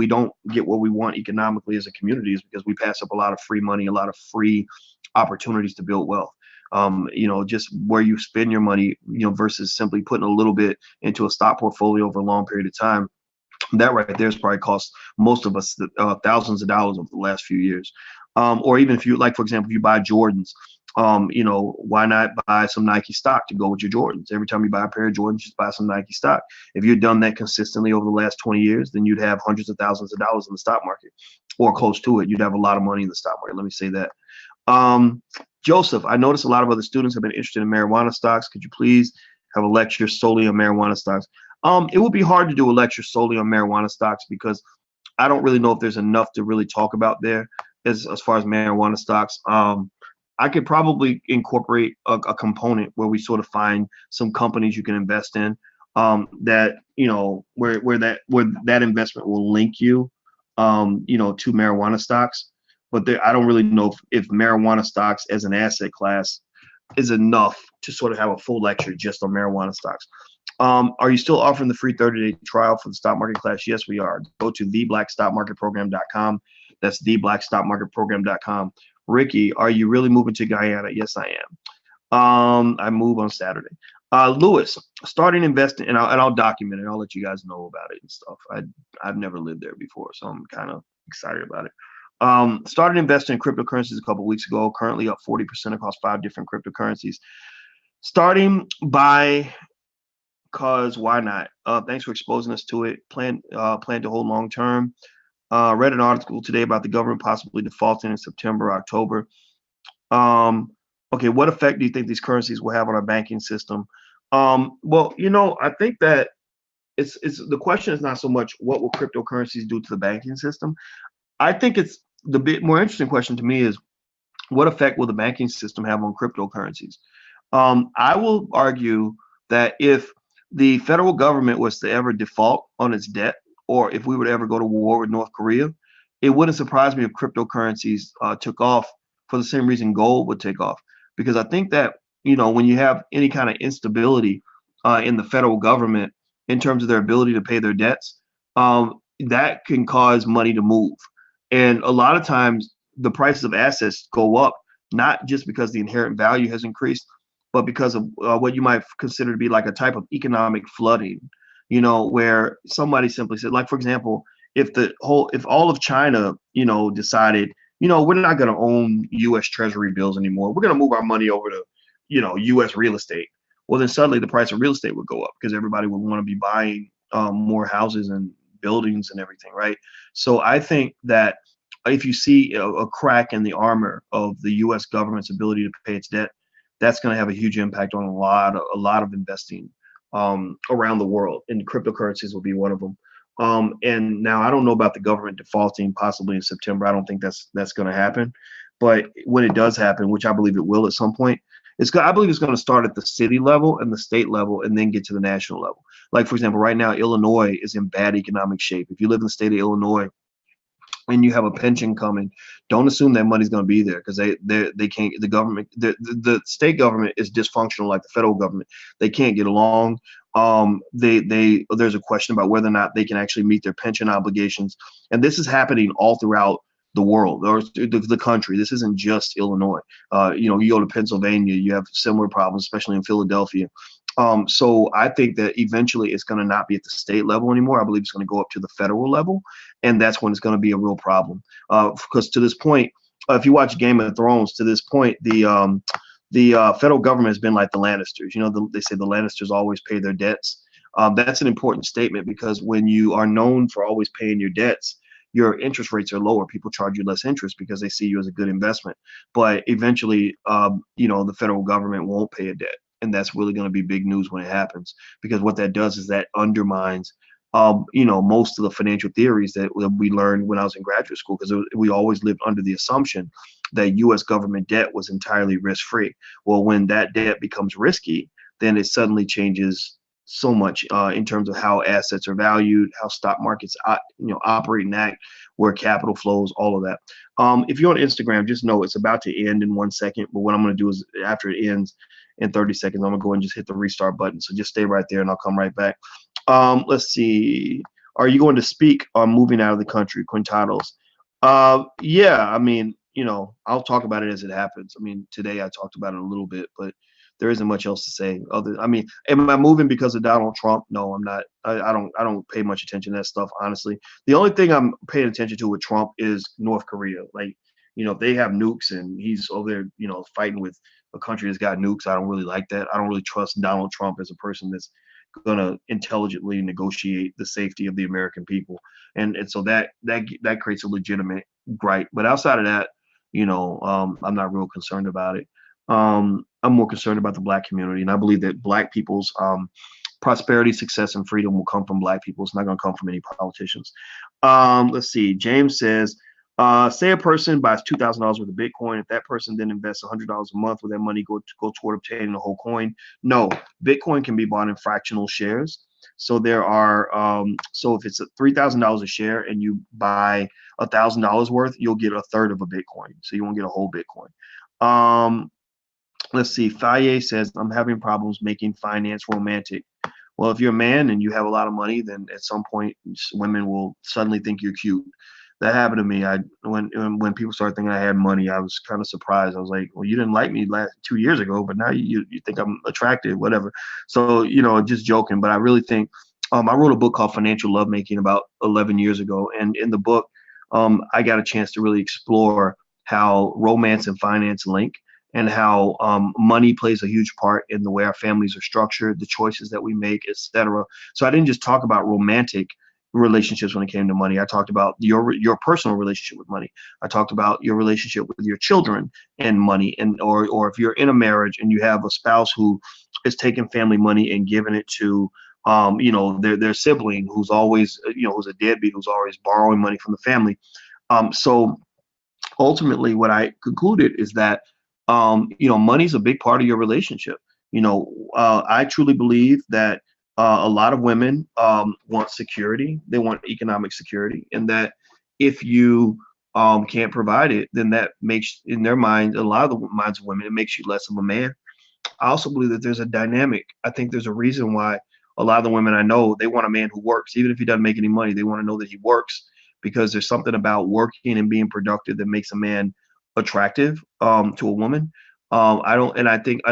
don't get what we want economically as a community is because we pass up a lot of free money, a lot of free opportunities to build wealth. just where you spend your money, versus simply putting a little bit into a stock portfolio over a long period of time. That right there has probably cost most of us thousands of dollars over the last few years. Or even if you, like, for example, if you buy Jordans, why not buy some Nike stock to go with your Jordans? Every time you buy a pair of Jordans, just buy some Nike stock. If you'd done that consistently over the last 20 years, then you'd have hundreds of thousands of dollars in the stock market, or close to it. You'd have a lot of money in the stock market. Let me say that. Joseph, I noticed a lot of other students have been interested in marijuana stocks. Could you please have a lecture solely on marijuana stocks? It would be hard to do a lecture solely on marijuana stocks because I don't really know if there's enough to really talk about there as far as marijuana stocks. I could probably incorporate a component where we sort of find some companies you can invest in, that where that investment will link you, to marijuana stocks. But I don't really know if marijuana stocks as an asset class is enough to sort of have a full lecture just on marijuana stocks. Are you still offering the free 30-day trial for the stock market class? Yes, we are. Go to TheBlackStockMarketProgram.com. That's TheBlackStockMarketProgram.com. Ricky, are you really moving to Guyana? Yes, I am. I move on Saturday. Lewis, starting investing, and I'll document it. I'll let you guys know about it and stuff. I've never lived there before, so I'm kind of excited about it. Started investing in cryptocurrencies a couple weeks ago. Currently up 40% across 5 different cryptocurrencies. Starting by cause why not? Thanks for exposing us to it. Plan to hold long term. Read an article today about the government possibly defaulting in September, October. Okay, what effect do you think these currencies will have on our banking system? Well, I think that it's the question is not so much what will cryptocurrencies do to the banking system. I think it's the bit more interesting question to me is what effect will the banking system have on cryptocurrencies? I will argue that if the federal government was to ever default on its debt, or if we would ever go to war with North Korea, it wouldn't surprise me if cryptocurrencies took off for the same reason gold would take off. Because I think that, when you have any kind of instability in the federal government in terms of their ability to pay their debts, that can cause money to move. And a lot of times the prices of assets go up, not just because the inherent value has increased, but because of what you might consider to be like a type of economic flooding, where somebody simply said, like, for example, if all of China, decided, we're not going to own U.S. Treasury bills anymore. We're going to move our money over to, U.S. real estate. Well, then suddenly the price of real estate would go up because everybody would want to be buying more houses and buildings and everything, right? So I think that if you see a crack in the armor of the U.S. government's ability to pay its debt, that's going to have a huge impact on a lot of investing around the world, and cryptocurrencies will be one of them. And now I don't know about the government defaulting possibly in September. I don't think that's going to happen. But when it does happen, which I believe it will at some point, I believe it's going to start at the city level and the state level and then get to the national level. Like, for example, right now, Illinois is in bad economic shape. If you live in the state of Illinois and you have a pension coming, don't assume that money's going to be there, because they can't. The government, the state government is dysfunctional like the federal government. They can't get along. There's a question about whether or not they can actually meet their pension obligations, and this is happening all throughout the world or the country. This isn't just Illinois. You go to Pennsylvania, you have similar problems, especially in Philadelphia. So I think that eventually it's going to not be at the state level anymore. I believe it's going to go up to the federal level, and that's when it's going to be a real problem. Because to this point, if you watch Game of Thrones, to this point, the federal government has been like the Lannisters. They say the Lannisters always pay their debts. That's an important statement, because when you are known for always paying your debts, your interest rates are lower. People charge you less interest because they see you as a good investment. But eventually, the federal government won't pay a debt. And that's really going to be big news when it happens, because what that does is that undermines, most of the financial theories that we learned when I was in graduate school, because we always lived under the assumption that U.S. government debt was entirely risk-free. Well, when that debt becomes risky, then it suddenly changes so much in terms of how assets are valued, how stock markets operate and act, where capital flows, all of that. If you're on Instagram, just know it's about to end in 1 second. But what I'm going to do is, after it ends in 30 seconds, I'm going to go and just hit the restart button. So just stay right there and I'll come right back. Let's see. Are you going to speak on moving out of the country, Quintados? Yeah, I mean, I'll talk about it as it happens. I mean, today I talked about it a little bit, but there isn't much else to say. I mean, am I moving because of Donald Trump? No, I'm not. I don't pay much attention to that stuff, honestly. The only thing I'm paying attention to with Trump is North Korea. Like, if they have nukes and he's over there, fighting with a country that's got nukes, I don't really like that. I don't really trust Donald Trump as a person that's gonna intelligently negotiate the safety of the American people, and so that creates a legitimate gripe. But outside of that, I'm not real concerned about it. I'm more concerned about the Black community, and I believe that Black people's prosperity, success, and freedom will come from Black people. It's not going to come from any politicians. Let's see. James says, say a person buys $2,000 worth of Bitcoin. If that person then invests $100 a month, will that money go toward obtaining the whole coin? No, Bitcoin can be bought in fractional shares. So there are, so if it's $3,000 a share and you buy $1,000 worth, you'll get a third of a Bitcoin. So you won't get a whole Bitcoin. Let's see. Faye says, I'm having problems making finance romantic. Well, if you're a man and you have a lot of money, then at some point women will suddenly think you're cute. That happened to me. When people started thinking I had money, I was kind of surprised. I was like, well, you didn't like me 2 years ago, but now you think I'm attractive, whatever. So, just joking. But I really think I wrote a book called Financial Lovemaking about 11 years ago. And in the book, I got a chance to really explore how romance and finance link, and how money plays a huge part in the way our families are structured, the choices that we make, etc. So I didn't just talk about romantic relationships when it came to money. I talked about your personal relationship with money. I talked about your relationship with your children and money, and or if you're in a marriage and you have a spouse who is taking family money and giving it to their sibling who's always who's a deadbeat, who's always borrowing money from the family. So ultimately, what I concluded is that money's a big part of your relationship. I truly believe that a lot of women want security. They want economic security, and that if you can't provide it, then that makes, in their mind, a lot of the minds of women, it makes you less of a man. I also believe that there's a dynamic. I think there's a reason why a lot of the women I know, they want a man who works, even if he doesn't make any money. They want to know that he works, because there's something about working and being productive that makes a man attractive to a woman. I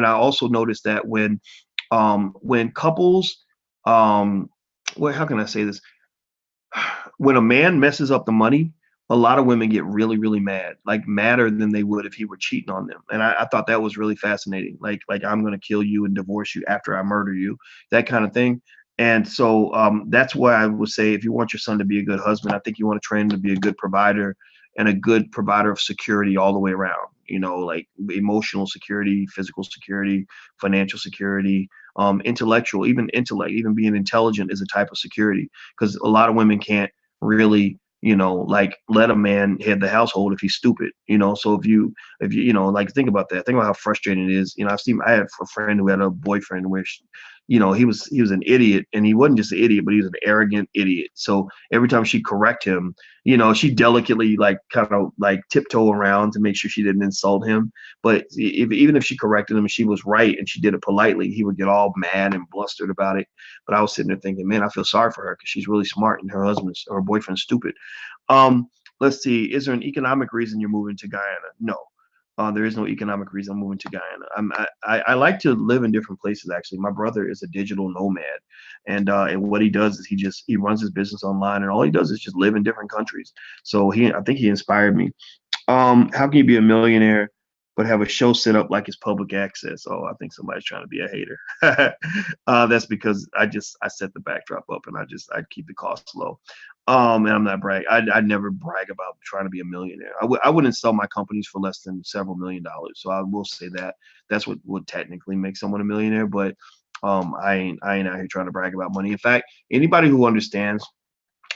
also noticed that when couples, how can I say this? When a man messes up the money, a lot of women get really, really mad, like madder than they would if he were cheating on them. And I thought that was really fascinating. Like I'm going to kill you and divorce you after I murder you, that kind of thing. And so that's why I would say, if you want your son to be a good husband, I think you want to train him to be a good provider, and a good provider of security all the way around, like emotional security, physical security, financial security, intellectual, even intellect, even being intelligent is a type of security, because a lot of women can't really, like let a man head the household if he's stupid, so if you, like, think about that. Think about how frustrating it is. I have a friend who had a boyfriend where he was an idiot, and he wasn't just an idiot, but he was an arrogant idiot. So every time she'd correct him, she delicately, like, kind of like tiptoe around to make sure she didn't insult him. But even if she corrected him and she was right and she did it politely, he would get all mad and blustered about it. But I was sitting there thinking, man, I feel sorry for her, because she's really smart and her husband's or her boyfriend's stupid. Let's see. Is there an economic reason you're moving to Guyana? No. There is no economic reason I'm moving to Guyana. I like to live in different places. Actually, my brother is a digital nomad, and what he does is he runs his business online, and all he does is just live in different countries. So I think he inspired me. How can you be a millionaire but have a show set up like it's public access? Oh, I think somebody's trying to be a hater. That's because I set the backdrop up, and I keep the costs low. And I'm not brag. I'd never brag about trying to be a millionaire. I wouldn't sell my companies for less than several $1 million. So I will say that that's what would technically make someone a millionaire. But I ain't out here trying to brag about money. In fact, anybody who understands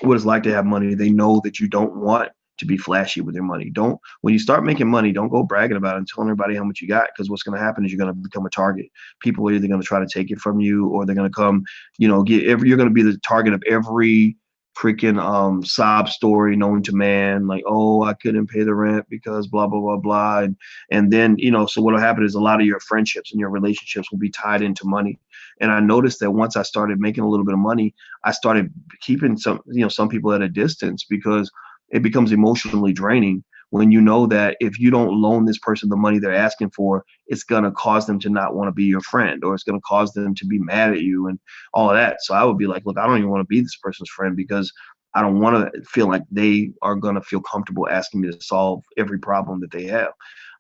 what it's like to have money, they know that you don't want to be flashy with your money. When you start making money, don't go bragging about it and telling everybody how much you got, because what's going to happen is you're going to become a target. People are either going to try to take it from you, or they're going to come, you're going to be the target of every freaking sob story known to man, like, oh, I couldn't pay the rent because blah blah blah blah, and then so what'll happen is a lot of your friendships and your relationships will be tied into money. And I noticed that once I started making a little bit of money, I started keeping some people at a distance, because it becomes emotionally draining when you know that if you don't loan this person the money they're asking for, it's going to cause them to not want to be your friend, or it's going to cause them to be mad at you and all of that. So I would be like, look, I don't even want to be this person's friend, because I don't want to feel like they are going to feel comfortable asking me to solve every problem that they have.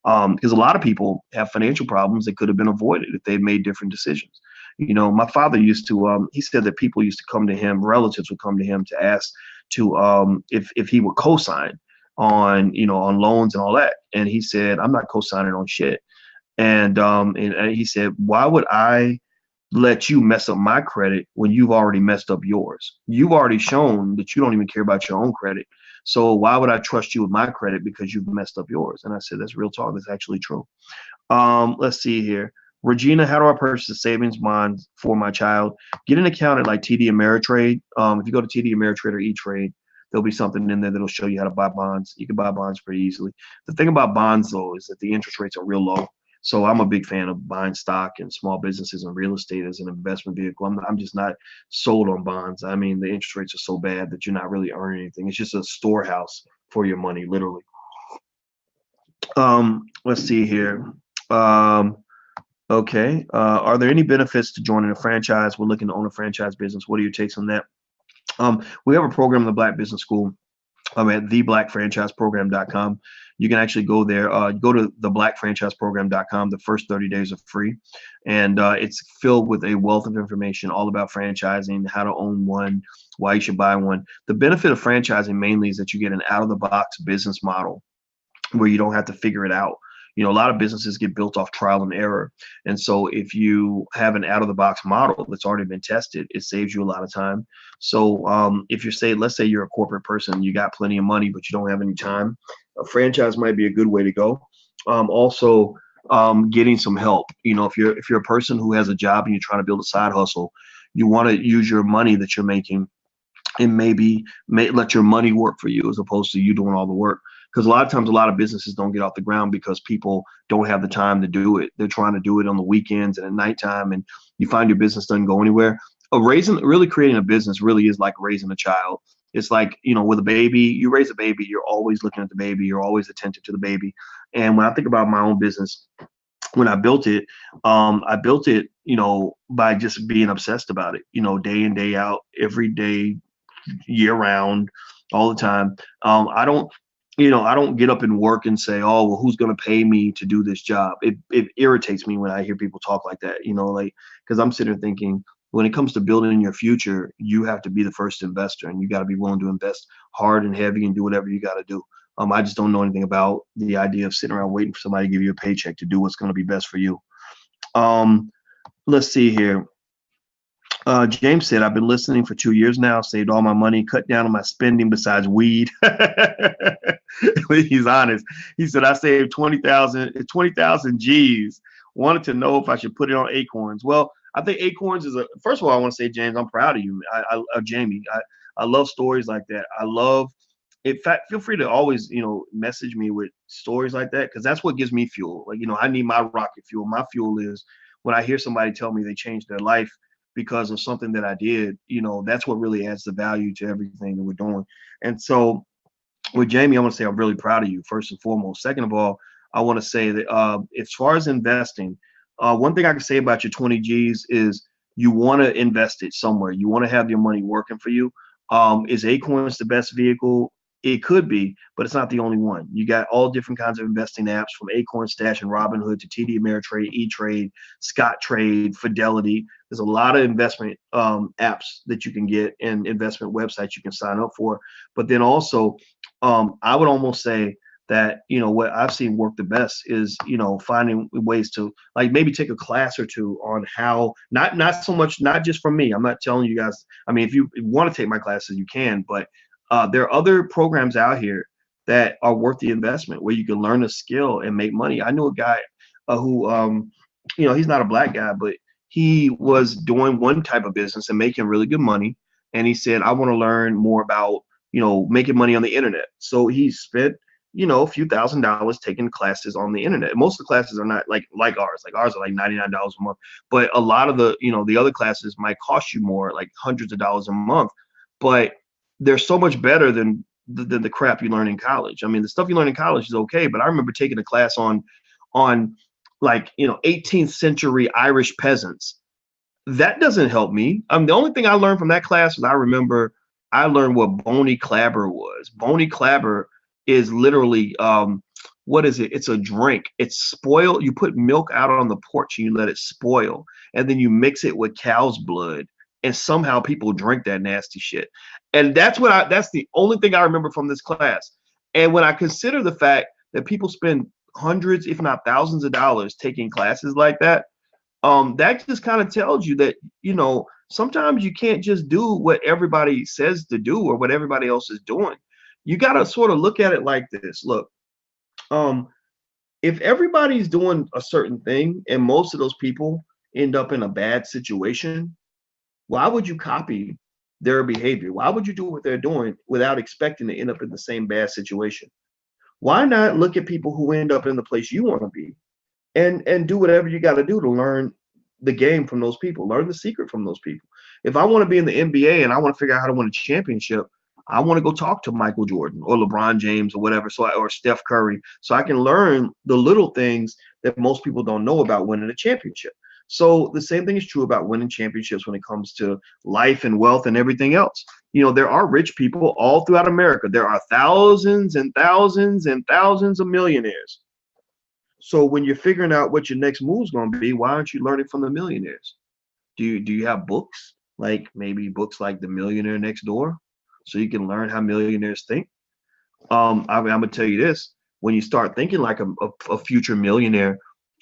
Because a lot of people have financial problems that could have been avoided if they made different decisions. My father used to, he said that people used to come to him, relatives would come to him to ask to, if he would co-sign on loans and all that. And he said, I'm not co-signing on shit. And he said, why would I let you mess up my credit when you've already messed up yours? You've already shown that you don't even care about your own credit. So why would I trust you with my credit because you've messed up yours? And I said, that's real talk. That's actually true. Let's see here. Regina, how do I purchase a savings bond for my child? Get an account at like TD Ameritrade. If you go to TD Ameritrade or E-Trade, there'll be something in there that'll show you how to buy bonds. You can buy bonds pretty easily. The thing about bonds, though, is that the interest rates are real low. So I'm a big fan of buying stock and small businesses and real estate as an investment vehicle. I'm just not sold on bonds. I mean, the interest rates are so bad that you're not really earning anything. It's just a storehouse for your money, literally. Let's see here. Okay. Are there any benefits to joining a franchise? We're looking to own a franchise business. What are your takes on that? We have a program in the Black Business School. I'm at TheBlackFranchiseProgram.com. You can actually go there. Go to TheBlackFranchiseProgram.com. The first 30 days are free, and it's filled with a wealth of information all about franchising, how to own one, why you should buy one. The benefit of franchising mainly is that you get an out-of-the-box business model where you don't have to figure it out. A lot of businesses get built off trial and error. And so if you have an out of the box model that's already been tested, it saves you a lot of time. So if let's say you're a corporate person, you got plenty of money, but you don't have any time, a franchise might be a good way to go. Also, getting some help. If you're a person who has a job and you're trying to build a side hustle, you want to use your money that you're making and maybe let your money work for you as opposed to you doing all the work. Because a lot of times, a lot of businesses don't get off the ground because people don't have the time to do it. They're trying to do it on the weekends and at nighttime, and you find your business doesn't go anywhere. Really creating a business really is like raising a child. It's like, with a baby, you raise a baby, you're always looking at the baby, you're always attentive to the baby. And when I think about my own business, when I built it, by just being obsessed about it, day in, day out, every day, year round, all the time. I don't get up and work and say, oh, well, who's going to pay me to do this job? It irritates me when I hear people talk like that, because I'm sitting there thinking, when it comes to building your future, you have to be the first investor, and you got to be willing to invest hard and heavy and do whatever you got to do. I just don't know anything about the idea of sitting around waiting for somebody to give you a paycheck to do what's going to be best for you. Let's see here. James said, I've been listening for 2 years now, saved all my money, cut down on my spending besides weed. He's honest. He said, I saved 20,000 G's. Wanted to know if I should put it on Acorns. Well, I think Acorns first of all, I want to say, James, I'm proud of you. Jamie, I love stories like that. In fact, feel free to always, message me with stories like that, because that's what gives me fuel. Like, I need my rocket fuel. My fuel is when I hear somebody tell me they changed their life because of something that I did, that's what really adds the value to everything that we're doing. And so with Jamie, I want to say I'm really proud of you, first and foremost. Second of all, I want to say that as far as investing, one thing I can say about your 20 G's is you want to invest it somewhere. You want to have your money working for you. Is Acorns the best vehicle? It could be, but it's not the only one. You got all different kinds of investing apps, from Acorn Stash and Robinhood to TD Ameritrade, E-Trade, Scottrade, Fidelity. There's a lot of investment apps that you can get and investment websites you can sign up for. But then also, I would almost say that, what I've seen work the best is, finding ways to, like, maybe take a class or two on how, not so much, not just from me. I'm not telling you guys, I mean, if you want to take my classes, you can, but there are other programs out here that are worth the investment where you can learn a skill and make money. I knew a guy who, he's not a black guy, but he was doing one type of business and making really good money. And he said, I want to learn more about, making money on the internet. So he spent, a few $1,000s taking classes on the internet. Most of the classes are not like ours. Like ours are like $99 a month. But a lot of the, the other classes might cost you more, like hundreds of dollars a month. But they're so much better than the crap you learn in college. I mean, the stuff you learn in college is okay, but I remember taking a class on like, 18th century Irish peasants. That doesn't help me. The only thing I learned from that class was I learned what bony clabber was. Bony clabber is literally what is it? It's a drink. It's spoiled. You put milk out on the porch and you let it spoil, and then you mix it with cow's blood, and somehow people drink that nasty shit. And that's the only thing I remember from this class. And when I consider the fact that people spend hundreds, if not thousands of dollars taking classes like that, that just kind of tells you that, sometimes you can't just do what everybody says to do or what everybody else is doing. You got to sort of look at it like this. Look, um, if everybody's doing a certain thing and most of those people end up in a bad situation, why would you copy their behavior? Why would you do what they're doing without expecting to end up in the same bad situation? Why not look at people who end up in the place you want to be and do whatever you got to do to learn the game from those people, learn the secret from those people. If I want to be in the NBA and I want to figure out how to win a championship, I want to go talk to Michael Jordan or LeBron James or whatever, or Steph Curry, so I can learn the little things that most people don't know about winning a championship. So the same thing is true about winning championships when it comes to life and wealth and everything else. There are rich people all throughout America. There are thousands and thousands and thousands of millionaires. So when you're figuring out what your next move is going to be, why aren't you learning from the millionaires? Do you have books, like maybe books like The Millionaire Next Door, so you can learn how millionaires think? I'm gonna tell you this: when you start thinking like a future millionaire,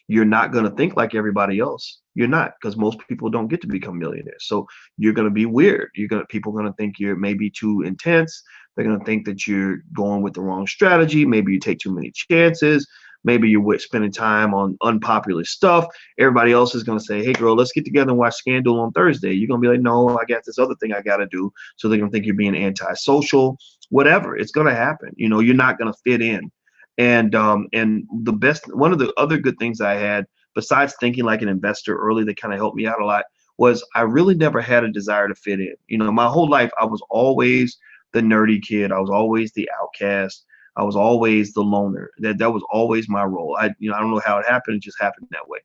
you're not gonna think like everybody else. You're not, because most people don't get to become millionaires. So you're gonna be weird. People are gonna think you're maybe too intense. They're gonna think that you're going with the wrong strategy. Maybe you take too many chances. Maybe you're spending time on unpopular stuff. Everybody else is going to say, hey, girl, let's get together and watch Scandal on Thursday. You're going to be like, no, I got this other thing I got to do. So they're going to think you're being antisocial, whatever. It's going to happen. You're not going to fit in. And one of the other good things I had, besides thinking like an investor early, that kind of helped me out a lot, was I really never had a desire to fit in. My whole life, I was always the nerdy kid. I was always the outcast. I was always the loner. That was always my role. I don't know how it happened. It just happened that way.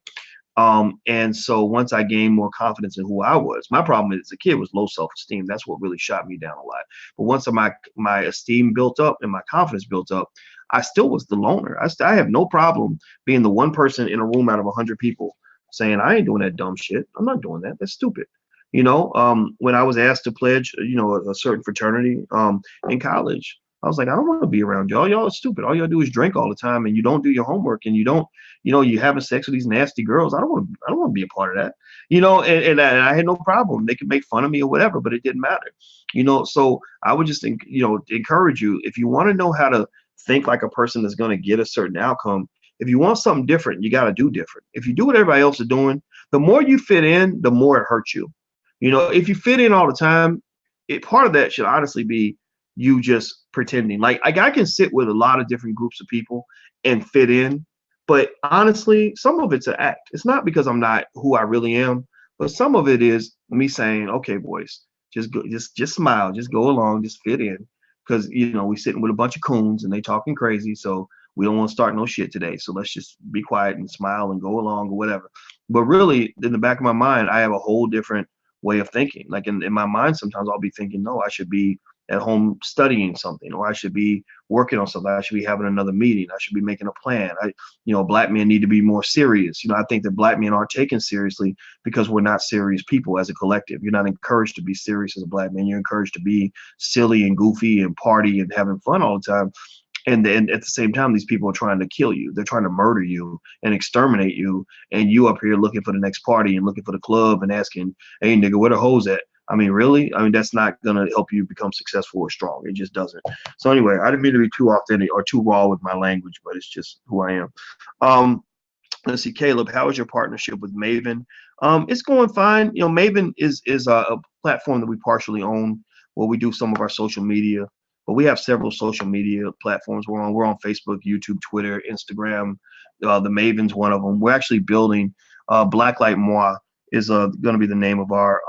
And so once I gained more confidence in who I was, my problem as a kid was low self-esteem. That's what really shot me down a lot. But once my esteem built up and my confidence built up, I still was the loner. I have no problem being the one person in a room out of 100 people saying, I ain't doing that dumb shit. I'm not doing that. That's stupid. When I was asked to pledge, a certain fraternity in college, I was like, I don't want to be around y'all. Y'all are stupid. All y'all do is drink all the time, and you don't do your homework, and you don't, you having sex with these nasty girls. I don't want to be a part of that. And I had no problem. They could make fun of me or whatever, but it didn't matter. So I would just think, encourage you, if you want to know how to think like a person that's going to get a certain outcome, if you want something different, you got to do different. If you do what everybody else is doing, the more you fit in, the more it hurts you. If you fit in all the time, part of that should honestly be you just pretending. Like I can sit with a lot of different groups of people and fit in, but honestly, some of it's an act. It's not because I'm not who I really am, but some of it is me saying, okay, boys, just go, just smile, just go along, just fit in, because we sitting with a bunch of coons and they talking crazy, so we don't want to start no shit today. So let's just be quiet and smile and go along or whatever. But really, in the back of my mind, I have a whole different way of thinking. Like in my mind, sometimes I'll be thinking, no, I should be at home studying something, or I should be working on something. I should be having another meeting. I should be making a plan. Black men need to be more serious. I think that black men aren't taken seriously because we're not serious people as a collective. You're not encouraged to be serious as a black man. You're encouraged to be silly and goofy and party and having fun all the time. And then at the same time, these people are trying to kill you. They're trying to murder you and exterminate you. And you up here looking for the next party and looking for the club and asking, hey, nigga, where the hoes at? I mean, really? I mean, that's not going to help you become successful or strong. It just doesn't. So anyway, I didn't mean to be too authentic or too raw with my language, but it's just who I am. Let's see, Caleb, how is your partnership with Maven? It's going fine. Maven is a platform that we partially own, where we do some of our social media. But we have several social media platforms we're on. We're on Facebook, YouTube, Twitter, Instagram. The Maven's one of them. We're actually building Blacklight Moi is going to be the name of our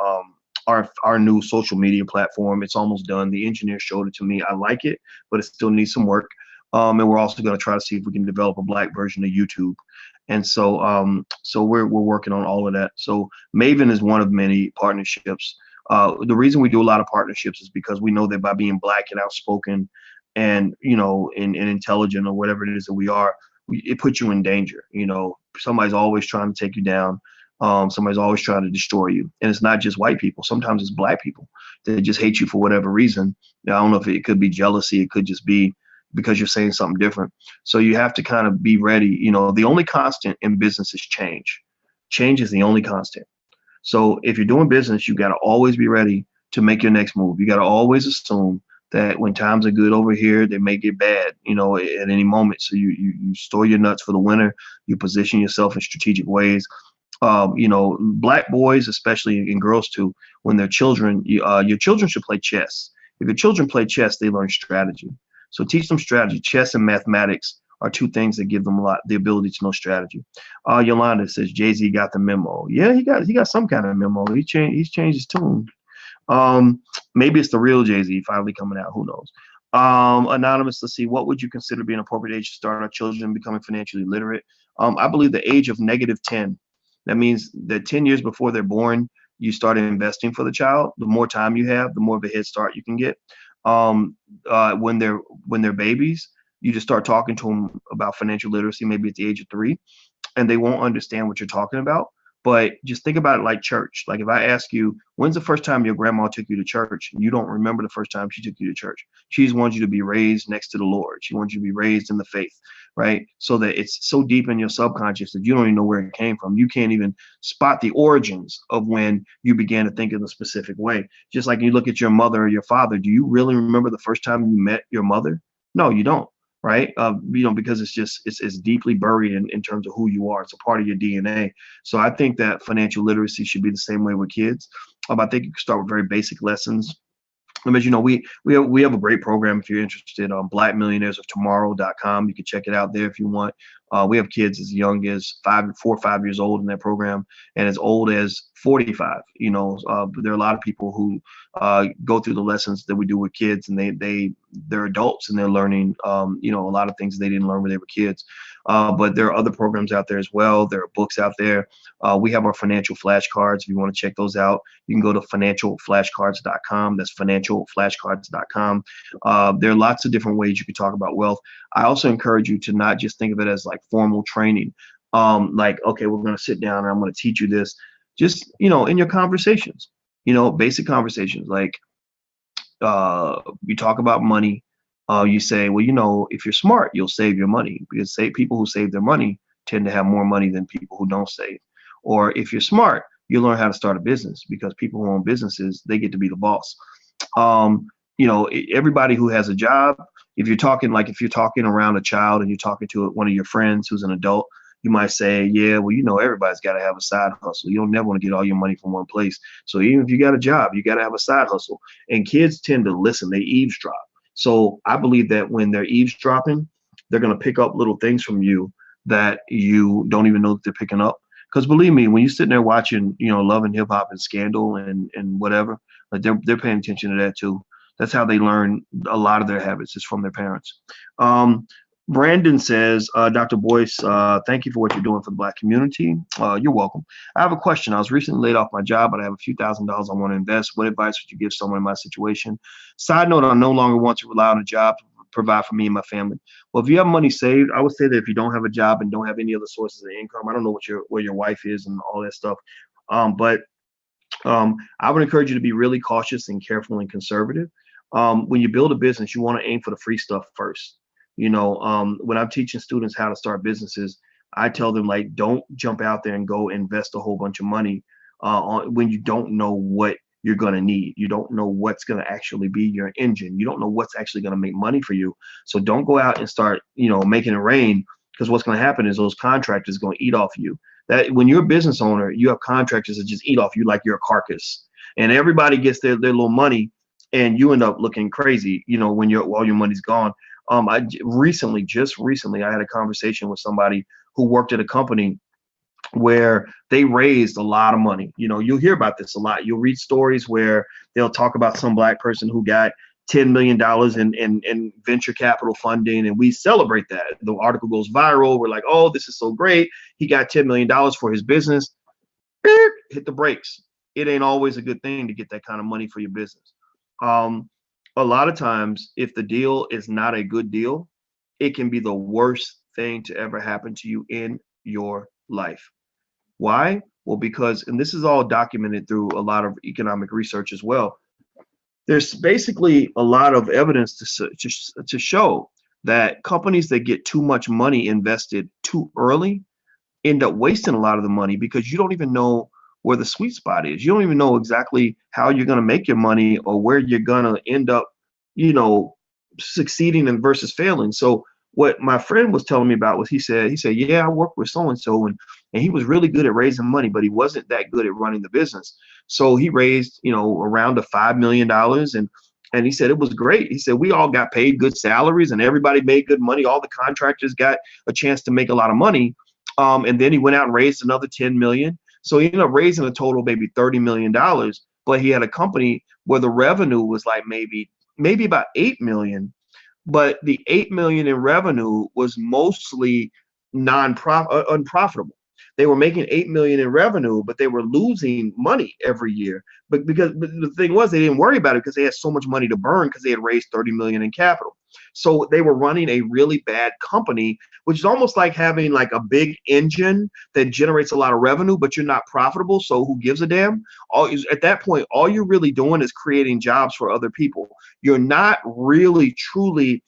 our new social media platform. It's almost done. The engineer showed it to me. I like it, but it still needs some work. And we're also going to try to see if we can develop a black version of YouTube. And so we're working on all of that. So Maven is one of many partnerships. The reason we do a lot of partnerships is because we know that by being black and outspoken and, and intelligent or whatever it is that we are, it puts you in danger. Somebody's always trying to take you down. Somebody's always trying to destroy you. And it's not just white people. Sometimes it's black people that just hate you for whatever reason. Now, I don't know if it could be jealousy. It could just be because you're saying something different. So you have to kind of be ready. The only constant in business is change. Change is the only constant. So if you're doing business, you got to always be ready to make your next move. You got to always assume that when times are good over here, they may get bad, at any moment. So you store your nuts for the winter. You position yourself in strategic ways. Black boys, especially, and girls too, when they're children, your children should play chess. If your children play chess, they learn strategy. So teach them strategy. Chess and mathematics are two things that give them the ability to know strategy. Yolanda says Jay-Z got the memo. Yeah, he got some kind of memo. He's changed his tune. Maybe it's the real Jay-Z finally coming out. Who knows? Anonymous, let's see. What would you consider being an appropriate age to start our children becoming financially literate? I believe the age of -10. That means that 10 years before they're born, you start investing for the child. The more time you have, the more of a head start you can get. When they're babies, you just start talking to them about financial literacy, maybe at the age of 3, and they won't understand what you're talking about. But just think about it like church. Like if I ask you, when's the first time your grandma took you to church? And you don't remember the first time she took you to church. She just wants you to be raised next to the Lord. She wants you to be raised in the faith, right? So that it's so deep in your subconscious that you don't even know where it came from. You can't even spot the origins of when you began to think in a specific way. Just like you look at your mother or your father, do you really remember the first time you met your mother? No, you don't. Right. Because it's deeply buried in terms of who you are. It's a part of your DNA. So I think that financial literacy should be the same way with kids. I think you can start with very basic lessons. As you know, we have a great program if you're interested on blackmillionairesoftomorrow.com. You can check it out there if you want. We have kids as young as 4 or 5 years old in that program, and as old as 45. There are a lot of people who go through the lessons that we do with kids, and they're adults and they're learning a lot of things they didn't learn when they were kids. But there are other programs out there as well. There are books out there. We have our financial flashcards. If you want to check those out, you can go to financialflashcards.com. That's financialflashcards.com. There are lots of different ways you can talk about wealth. I also encourage you to not just think of it as like formal training. Okay, we're going to sit down and I'm going to teach you this. Just, in your conversations, basic conversations, like you talk about money. You say, well, if you're smart, you'll save your money, because people who save their money tend to have more money than people who don't save. Or if you're smart, you learn how to start a business, because people who own businesses, they get to be the boss. Everybody who has a job, if you're talking around a child and you're talking to one of your friends who's an adult, you might say, yeah, well, everybody's got to have a side hustle. You don't never want to get all your money from one place. So even if you got a job, you got to have a side hustle. And kids tend to listen. They eavesdrop. So I believe that when they're eavesdropping, they're going to pick up little things from you that you don't even know that they're picking up. Because believe me, when you're sitting there watching, Love and Hip Hop and Scandal and whatever, like they're paying attention to that too. That's how they learn a lot of their habits, is from their parents. Brandon says, Dr. Boyce, thank you for what you're doing for the Black community. You're welcome. I have a question. I was recently laid off my job, but I have a few $1,000s I want to invest. What advice would you give someone in my situation? Side note, I no longer want to rely on a job to provide for me and my family. Well, if you have money saved, I would say that if you don't have a job and don't have any other sources of income, I don't know where your wife is and all that stuff. But I would encourage you to be really cautious and careful and conservative. When you build a business, you want to aim for the free stuff first. When I'm teaching students how to start businesses, I tell them, like, don't jump out there and go invest a whole bunch of money when you don't know what you're going to need. You don't know what's going to actually be your engine. You don't know what's actually going to make money for you. So don't go out and start, making it rain, because what's going to happen is those contractors are going to eat off you. That when you're a business owner, you have contractors that just eat off you like you're a carcass, and everybody gets their little money, and you end up looking crazy, when all your money's gone. I just recently, I had a conversation with somebody who worked at a company where they raised a lot of money. You know, you'll hear about this a lot. You'll read stories where they'll talk about some black person who got $10 million in venture capital funding, and we celebrate that. The article goes viral. We're like, oh, this is so great. He got $10 million for his business. Hit the brakes. It ain't always a good thing to get that kind of money for your business. Um, a lot of times, if the deal is not a good deal, it can be the worst thing to ever happen to you in your life. Why? Well, because, and this is all documented through a lot of economic research as well. There's basically a lot of evidence to show that companies that get too much money invested too early end up wasting a lot of the money because you don't even know where the sweet spot is. You don't even know exactly how you're going to make your money or where you're going to end up, you know, succeeding and versus failing. So what my friend was telling me about was he said, yeah, I work with so and so, and he was really good at raising money, but he wasn't that good at running the business. So he raised, you know, around the $5 million, and he said it was great. He said we all got paid good salaries and everybody made good money. All the contractors got a chance to make a lot of money. And then he went out and raised another 10 million. So he ended up raising a total maybe $30 million. But he had a company where the revenue was like maybe about 8 million, but the 8 million in revenue was mostly unprofitable. They were making 8 million in revenue, but they were losing money every year. But the thing was, they didn't worry about it because they had so much money to burn because they had raised 30 million in capital. So they were running a really bad company, which is almost like having like a big engine that generates a lot of revenue, but you're not profitable. So who gives a damn? At that point, all you're really doing is creating jobs for other people. You're not really truly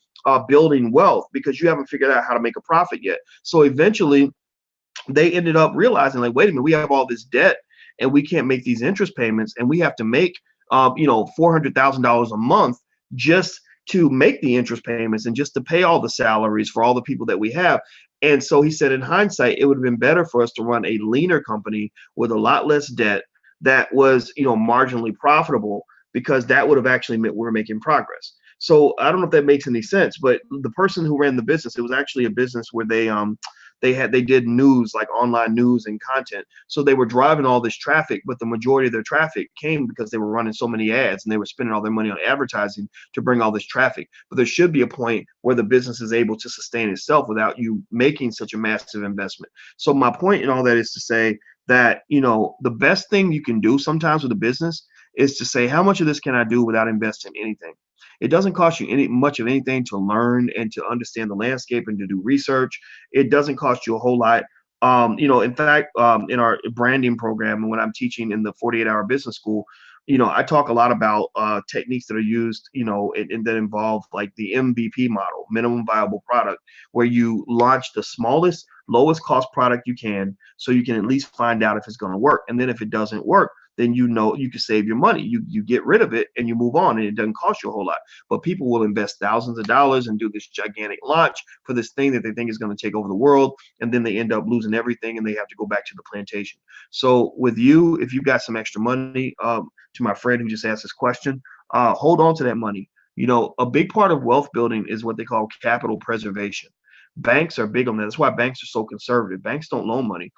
building wealth because you haven't figured out how to make a profit yet. So eventually they ended up realizing, like, wait a minute, we have all this debt and we can't make these interest payments, and we have to make $400,000 a month just to make the interest payments and just to pay all the salaries for all the people that we have. And so he said, in hindsight, it would have been better for us to run a leaner company with a lot less debt that was, marginally profitable, because that would have actually meant we're making progress. So I don't know if that makes any sense, but the person who ran the business, it was actually a business where they did news, like online news and content. So they were driving all this traffic, but the majority of their traffic came because they were running so many ads and they were spending all their money on advertising to bring all this traffic. But there should be a point where the business is able to sustain itself without you making such a massive investment. So my point in all that is to say that, the best thing you can do sometimes with a business is to say, how much of this can I do without investing anything? It doesn't cost you much of anything to learn and to understand the landscape and to do research. It doesn't cost you a whole lot. In fact, in our branding program and when I'm teaching in the 48-hour business school, I talk a lot about techniques that are used, and that involve like the MVP model, minimum viable product, where you launch the smallest, lowest cost product you can, so you can at least find out if it's going to work. And then if it doesn't work, then you can save your money. You get rid of it and you move on, and it doesn't cost you a whole lot. But people will invest thousands of dollars and do this gigantic launch for this thing that they think is going to take over the world, and then they end up losing everything and they have to go back to the plantation. So with you, if you've got some extra money, to my friend who just asked this question, hold on to that money. A big part of wealth building is what they call capital preservation. Banks are big on that. That's why banks are so conservative. Banks don't loan money.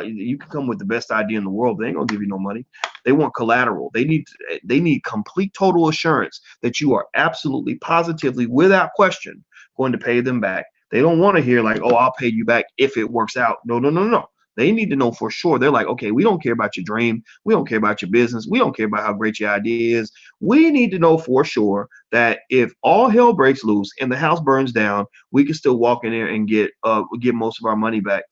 You can come with the best idea in the world, they ain't gonna give you no money. They want collateral. They need complete total assurance that you are absolutely, positively, without question, going to pay them back. They don't want to hear like, oh, I'll pay you back if it works out. No, no, no, no. They need to know for sure. They're like, okay, we don't care about your dream. We don't care about your business. We don't care about how great your idea is. We need to know for sure that if all hell breaks loose and the house burns down, we can still walk in there and get most of our money back.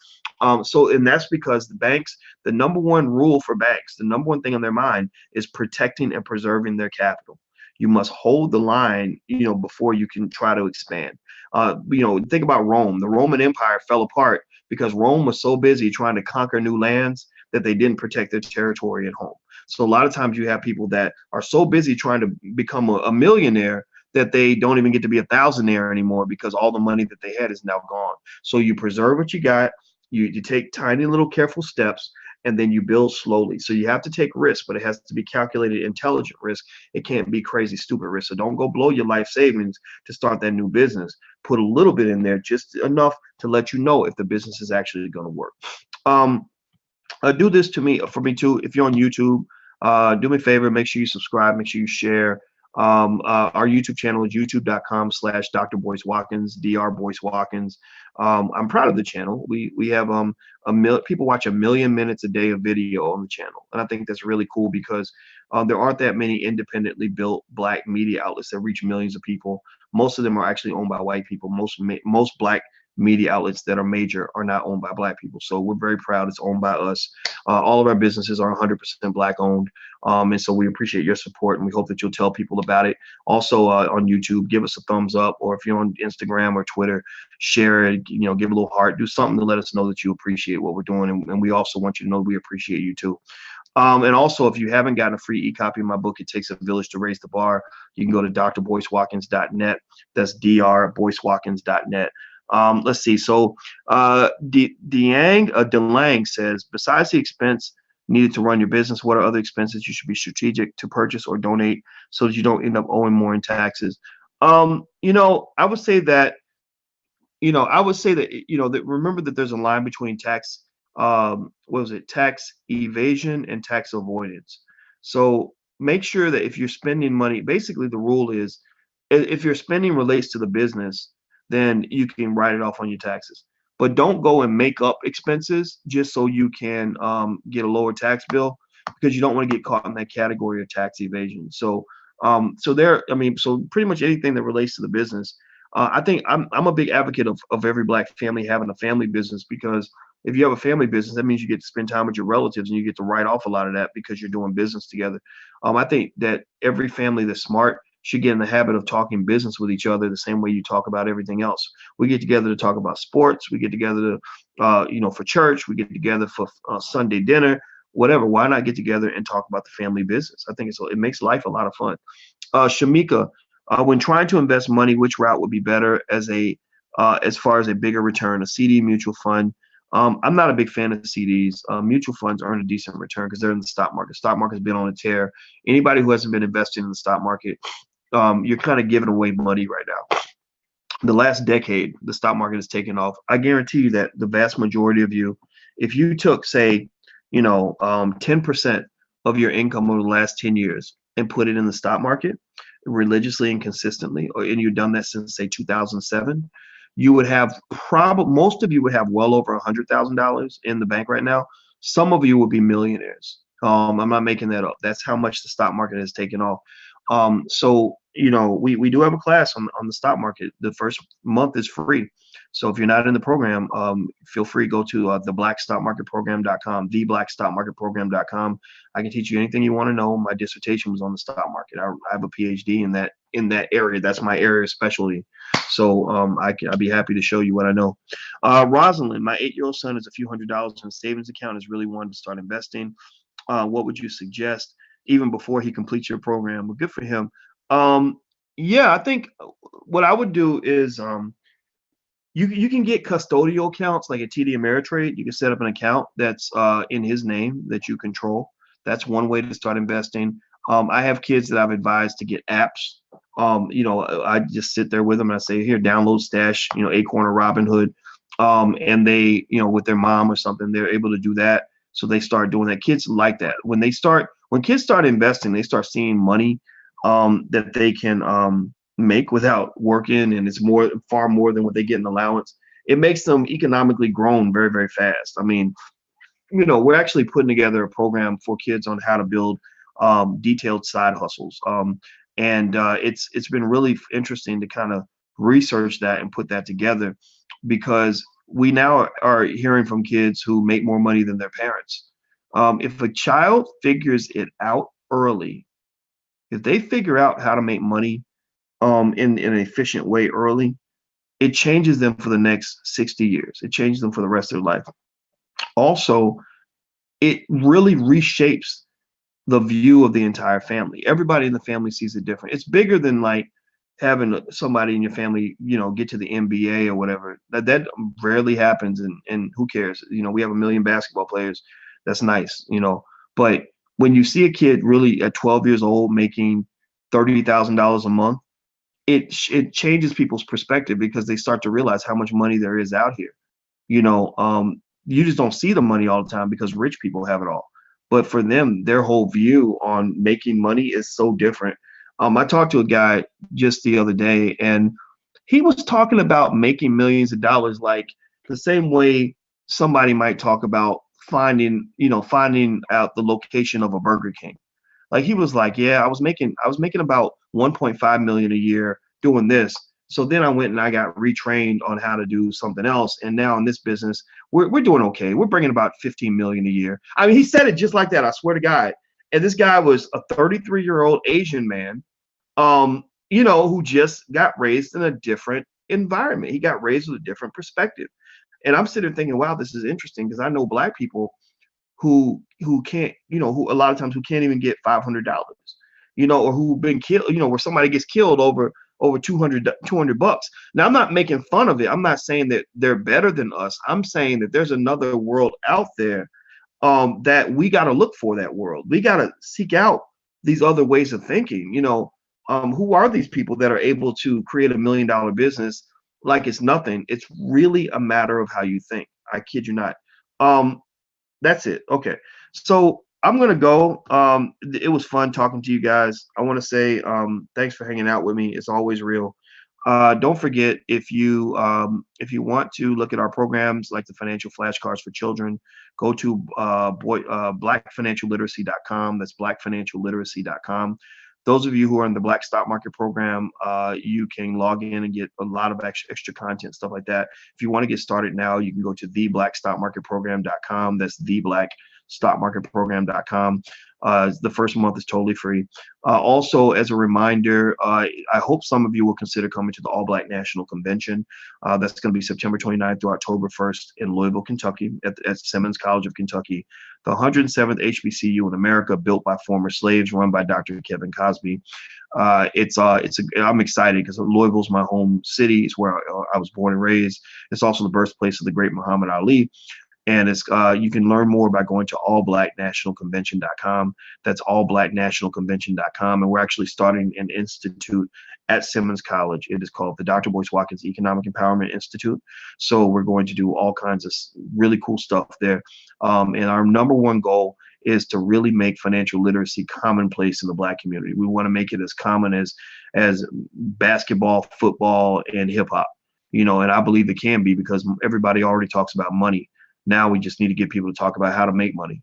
And that's because the number one rule for banks, the number one thing on their mind is protecting and preserving their capital. You must hold the line, before you can try to expand. Think about Rome. The Roman Empire fell apart because Rome was so busy trying to conquer new lands that they didn't protect their territory at home. So a lot of times you have people that are so busy trying to become a millionaire that they don't even get to be a thousandaire anymore because all the money that they had is now gone. So you preserve what you got. You take tiny little careful steps, and then you build slowly. So you have to take risk, but it has to be calculated, intelligent risk. It can't be crazy, stupid risk. So don't go blow your life savings to start that new business. Put a little bit in there, just enough to let you know if the business is actually going to work. Do this for me too. If you're on YouTube, do me a favor, make sure you subscribe, make sure you share. Our YouTube channel is youtube.com/Dr. Boyce Watkins, Dr. Boyce Watkins. I'm proud of the channel. We have people watch 1,000,000 minutes a day of video on the channel, and I think that's really cool because there aren't that many independently built Black media outlets that reach millions of people. Most of them are actually owned by white people. Most Black media outlets that are major are not owned by Black people. So we're very proud it's owned by us. All of our businesses are 100% Black owned. And so we appreciate your support, and we hope that you'll tell people about it. Also on YouTube, give us a thumbs up, or if you're on Instagram or Twitter, share it, give a little heart, do something to let us know that you appreciate what we're doing. And we also want you to know we appreciate you too. And also, if you haven't gotten a free e-copy of my book, It Takes a Village to Raise the Bar, you can go to drboycewatkins.net. That's drboycewatkins.net. Let's see. So DeLang says, besides the expense needed to run your business, what are other expenses you should be strategic to purchase or donate so that you don't end up owing more in taxes? I would say that that remember that there's a line between tax evasion and tax avoidance. So make sure that if you're spending money, basically the rule is if your spending relates to the business, then you can write it off on your taxes. But don't go and make up expenses just so you can get a lower tax bill, because you don't want to get caught in that category of tax evasion. So pretty much anything that relates to the business. I think I'm a big advocate of every Black family having a family business, because if you have a family business, that means you get to spend time with your relatives and you get to write off a lot of that because you're doing business together. I think that every family that's smart should get in the habit of talking business with each other the same way you talk about everything else. We get together to talk about sports. We get together to, for church. We get together for Sunday dinner, whatever. Why not get together and talk about the family business? I think it makes life a lot of fun. Shamika, when trying to invest money, which route would be better as far as a bigger return, a CD, mutual fund? I'm not a big fan of CDs. Mutual funds earn a decent return because they're in the stock market. Stock market's been on a tear. Anybody who hasn't been investing in the stock market, you're kind of giving away money right now. The last decade, the stock market has taken off. I guarantee you that the vast majority of you, if you took, say, 10% of your income over the last 10 years and put it in the stock market religiously and consistently, and you've done that since, say, 2007, you would have most of you would have well over $100,000 in the bank right now. Some of you would be millionaires. I'm not making that up. That's how much the stock market has taken off. So we do have a class on the stock market. The first month is free. So if you're not in the program, feel free to go to theblackstockmarketprogram.com, theblackstockmarketprogram.com. I can teach you anything you want to know. My dissertation was on the stock market. I have a PhD in that area. That's my area of specialty. So I'd be happy to show you what I know. Rosalind, my 8-year-old son has a few $100s in a savings account, is really wanting to start investing. What would you suggest even before he completes your program? Well, good for him. Yeah, I think what I would do is you can get custodial accounts like a TD Ameritrade. You can set up an account that's in his name that you control. That's one way to start investing. I have kids that I've advised to get apps. I just sit there with them and I say, here, download Stash, Acorn or Robinhood. And they, with their mom or something, they're able to do that. So they start doing that. Kids like that. When kids start investing, they start seeing money that they can make without working, and it's far more than what they get in allowance. It makes them economically grown very, very fast. I mean, we're actually putting together a program for kids on how to build detailed side hustles. And it's been really interesting to kind of research that and put that together, because we now are hearing from kids who make more money than their parents. If a child figures it out early, if they figure out how to make money in an efficient way early, it changes them for the next 60 years. It changes them for the rest of their life. Also, it really reshapes the view of the entire family. Everybody in the family sees it different. It's bigger than like having somebody in your family, get to the NBA or whatever. That rarely happens, and who cares? We have 1 million basketball players. That's nice, But when you see a kid really at 12 years old making $30,000 a month, it changes people's perspective, because they start to realize how much money there is out here. you just don't see the money all the time because rich people have it all. But for them, their whole view on making money is so different. I talked to a guy just the other day, and he was talking about making millions of dollars like the same way somebody might talk about finding out the location of a Burger King. Like he was like, yeah, I was making about 1.5 million a year doing this. So then I went and I got retrained on how to do something else. And now in this business, we're doing okay. We're bringing about 15 million a year. I mean, he said it just like that. I swear to God. And this guy was a 33-year-old Asian man, who just got raised in a different environment. He got raised with a different perspective. And I'm sitting there thinking, wow, this is interesting because I know black people who can't, who a lot of times who can't even get $500, or who've been killed, where somebody gets killed over 200 bucks. Now I'm not making fun of it. I'm not saying that they're better than us. I'm saying that there's another world out there, that we got to look for that world. We got to seek out these other ways of thinking. Who are these people that are able to create $1 million business like it's nothing? It's really a matter of how you think. I kid you not. That's it. Okay. So I'm gonna go. It was fun talking to you guys. I want to say thanks for hanging out with me. It's always real. Don't forget, if you want to look at our programs like the financial flashcards for children, go to blackfinancialliteracy.com. That's blackfinancialliteracy.com. Those of you who are in the Black Stock Market program, you can log in and get a lot of extra content, stuff like that. If you want to get started now, you can go to theblackstockmarketprogram.com. That's theblackstockmarketprogram.com. The first month is totally free. Also, as a reminder, I hope some of you will consider coming to the All Black National Convention. That's going to be September 29th through October 1st in Louisville, Kentucky, at Simmons College of Kentucky, the 107th HBCU in America, built by former slaves, run by Dr. Kevin Cosby. I'm excited because Louisville's my home city. It's where I was born and raised. It's also the birthplace of the great Muhammad Ali. And you can learn more by going to allblacknationalconvention.com. That's allblacknationalconvention.com. And we're actually starting an institute at Simmons College. It is called the Dr. Boyce Watkins Economic Empowerment Institute. So we're going to do all kinds of really cool stuff there. And our number one goal is to really make financial literacy commonplace in the Black community. We want to make it as common as basketball, football, and hip hop. And I believe it can be because everybody already talks about money. Now we just need to get people to talk about how to make money.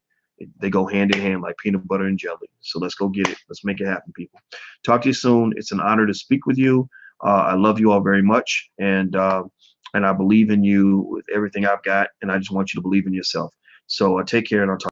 They go hand in hand like peanut butter and jelly. So let's go get it. Let's make it happen, people. Talk to you soon. It's an honor to speak with you. I love you all very much. And I believe in you with everything I've got. And I just want you to believe in yourself. So take care, and I'll talk.